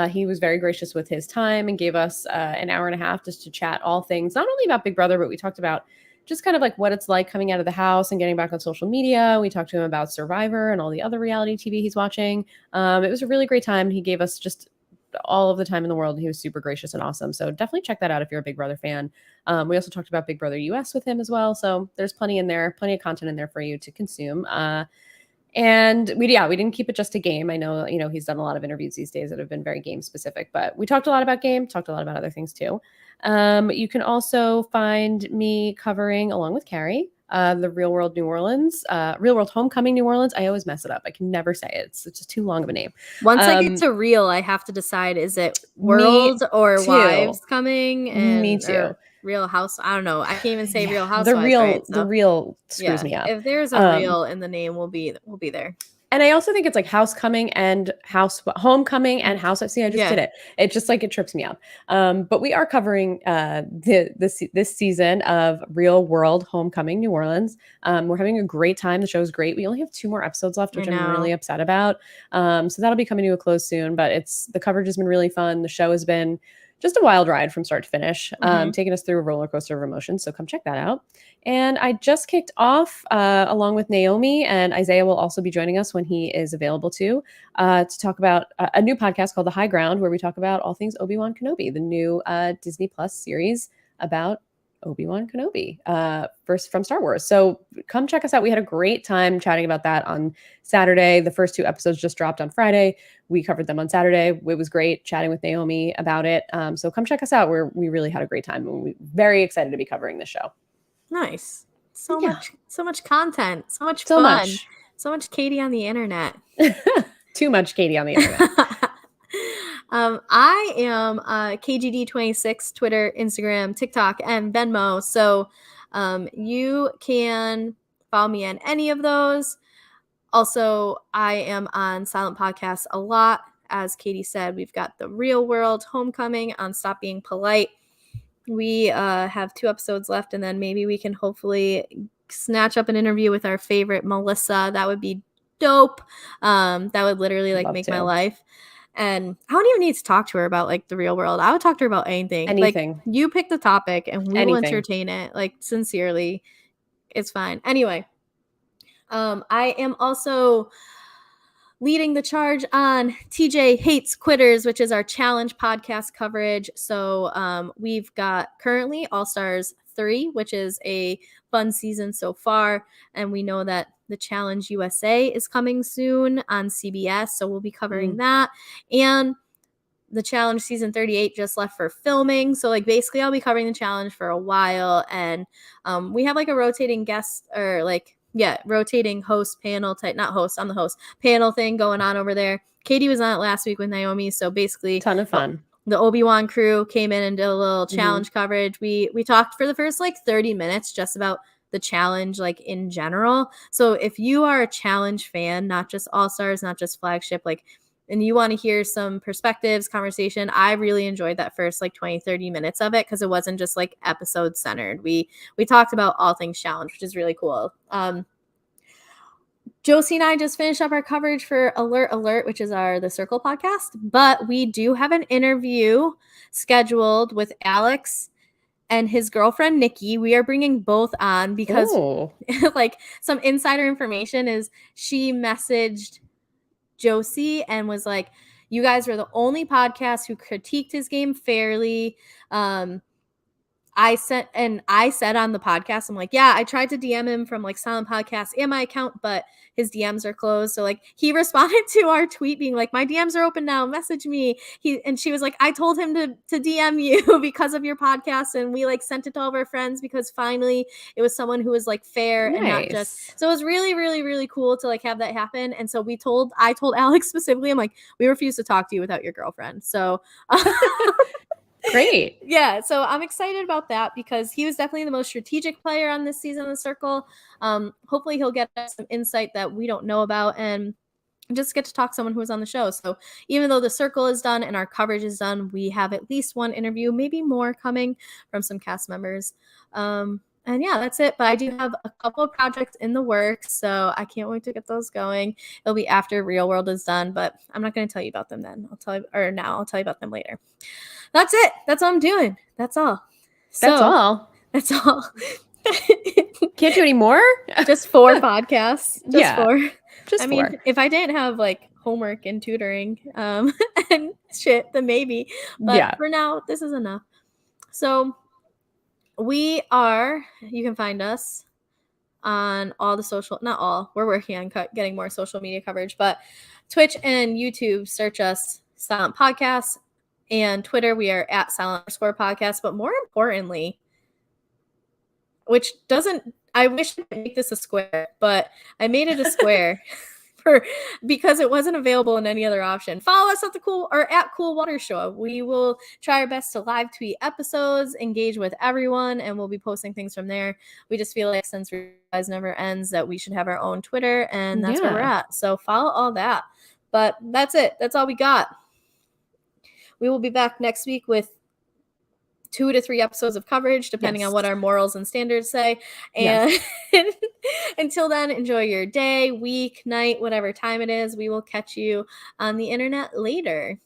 He was very gracious with his time and gave us an hour and a half just to chat all things, not only about Big Brother, but we talked about just kind of like what it's like coming out of the house and getting back on social media. We talked to him about Survivor and all the other reality TV he's watching. It was a really great time. He gave us just all of the time in the world. He was super gracious and awesome. So definitely check that out if you're a Big Brother fan. We also talked about Big Brother US with him as well. So there's plenty in there, plenty of content in there for you to consume. And we didn't keep it just a game. I know, he's done a lot of interviews these days that have been very game specific, but we talked a lot about game, talked a lot about other things too. You can also find me covering, along with Kari, the Real World New Orleans, Real World Homecoming New Orleans. I always mess it up. I can never say it. It's just too long of a name. Once I get to Real, I have to decide, is it Me World or too. Wives coming Me and too. or Real House? I don't know. I can't even say Yeah, Real Housewives, right? the So real screws yeah, me up. if there's a Real in the name, we'll be there. And I also think it's like House Coming and House Homecoming and House. See, I just did Yeah. it. It just like it trips me up. But we are covering this season of Real World Homecoming New Orleans. We're having a great time. The show's great. We only have 2 more episodes left, I which I'm really know. upset about. So that'll be coming to a close soon. But the coverage has been really fun. The show has been just a wild ride from start to finish, taking us through a roller coaster of emotions. So come check that out. And I just kicked off along with Naomi, and Isaiah will also be joining us when he is available to talk about a new podcast called The High Ground, where we talk about all things Obi-Wan Kenobi, the new Disney Plus series about Obi-Wan Kenobi, first from Star Wars. So come check us out. We had a great time chatting about that on Saturday. The first 2 episodes just dropped on Friday. We covered them on Saturday. It was great chatting with Naomi about it. So come check us out. We really had a great time. We're very excited to be covering this show. Nice. So Yeah. much content, so much So fun, much. so much Katie on the internet. Too much Katie on the internet. I am KGD26, Twitter, Instagram, TikTok, and Venmo. So you can follow me on any of those. Also, I am on Silent Podcasts a lot. As Katie said, we've got the Real World Homecoming on Stop Being Polite. We have 2 episodes left, and then maybe we can hopefully snatch up an interview with our favorite Melissa. That would be dope. That would literally like Love make to. my life. And I don't even need to talk to her about like the real world. I would talk to her about anything. Anything. Like you pick the topic and we will Anything. entertain it. Like sincerely, it's fine. Anyway, I am also leading the charge on TJ Hates Quitters, which is our challenge podcast coverage. So we've got currently All Stars 3, which is a fun season so far. And we know that the Challenge USA is coming soon on CBS. So we'll be covering that. And the Challenge season 38 just left for filming. So like basically I'll be covering the challenge for a while. And we have like a rotating guest or like, yeah, rotating host panel type, not host, I'm the host, panel thing going on over there. Katie was on it last week with Naomi. So basically ton of fun. The Obi-Wan crew came in and did a little challenge Mm-hmm. coverage. We talked for the first like 30 minutes just about the challenge like in general. So if you are a challenge fan, not just All Stars, not just Flagship, like, and you want to hear some perspectives, conversation, I really enjoyed that first like 20, 30 minutes of it because it wasn't just like episode centered. We talked about all things challenge, which is really cool. Josie and I just finished up our coverage for Alert, which is our The Circle podcast, but we do have an interview scheduled with Alex and his girlfriend Nikki. We are bringing both on because Oh, like some insider information is she messaged Josie and was like, you guys were the only podcast who critiqued his game fairly. I said on the podcast, I'm like, yeah, I tried to DM him from like Silent Podcast and my account, but his DMs are closed. So like he responded to our tweet being like, my DMs are open now, message me. She was like, I told him to DM you because of your podcast, and we like sent it to all of our friends because finally it was someone who was like fair and not just. nice. So it was really, really, really cool to like have that happen. And so I told Alex specifically, I'm like, we refuse to talk to you without your girlfriend. So Great. yeah, so I'm excited about that because he was definitely the most strategic player on this season of the Circle. Hopefully he'll get us some insight that we don't know about and just get to talk to someone who was on the show. So even though the Circle is done and our coverage is done, we have at least one interview, maybe more coming from some cast members. And yeah, that's it. But I do have a couple of projects in the works, so I can't wait to get those going. It'll be after Real World is done, but I'm not going to tell you about them then. I'll tell you about them later. That's it. That's all I'm doing. That's all. That's So all. that's all. Can't do any more? Just 4 podcasts. Just Yeah, 4. just I mean, four. if I didn't have like homework and tutoring and shit, then maybe. But Yeah. for now, this is enough. So you can find us on all the social, not all, we're working on getting more social media coverage, but Twitch and YouTube, search us Silent Podcast, and Twitter, we are at silent_podcast. But more importantly, which doesn't, I wish I could make this a square, but I made it a square because it wasn't available in any other option. Follow us at at Cool Water Show. We will try our best to live tweet episodes, engage with everyone, and we'll be posting things from there. We just feel like since Revise never ends, that we should have our own Twitter, and that's where we're Yeah. at. So follow all that. But that's it. That's all we got. We will be back next week with 2 to 3 episodes of coverage, depending on Yes. what our morals and standards say. Yes. And until then, enjoy your day, week, night, whatever time it is. We will catch you on the internet later.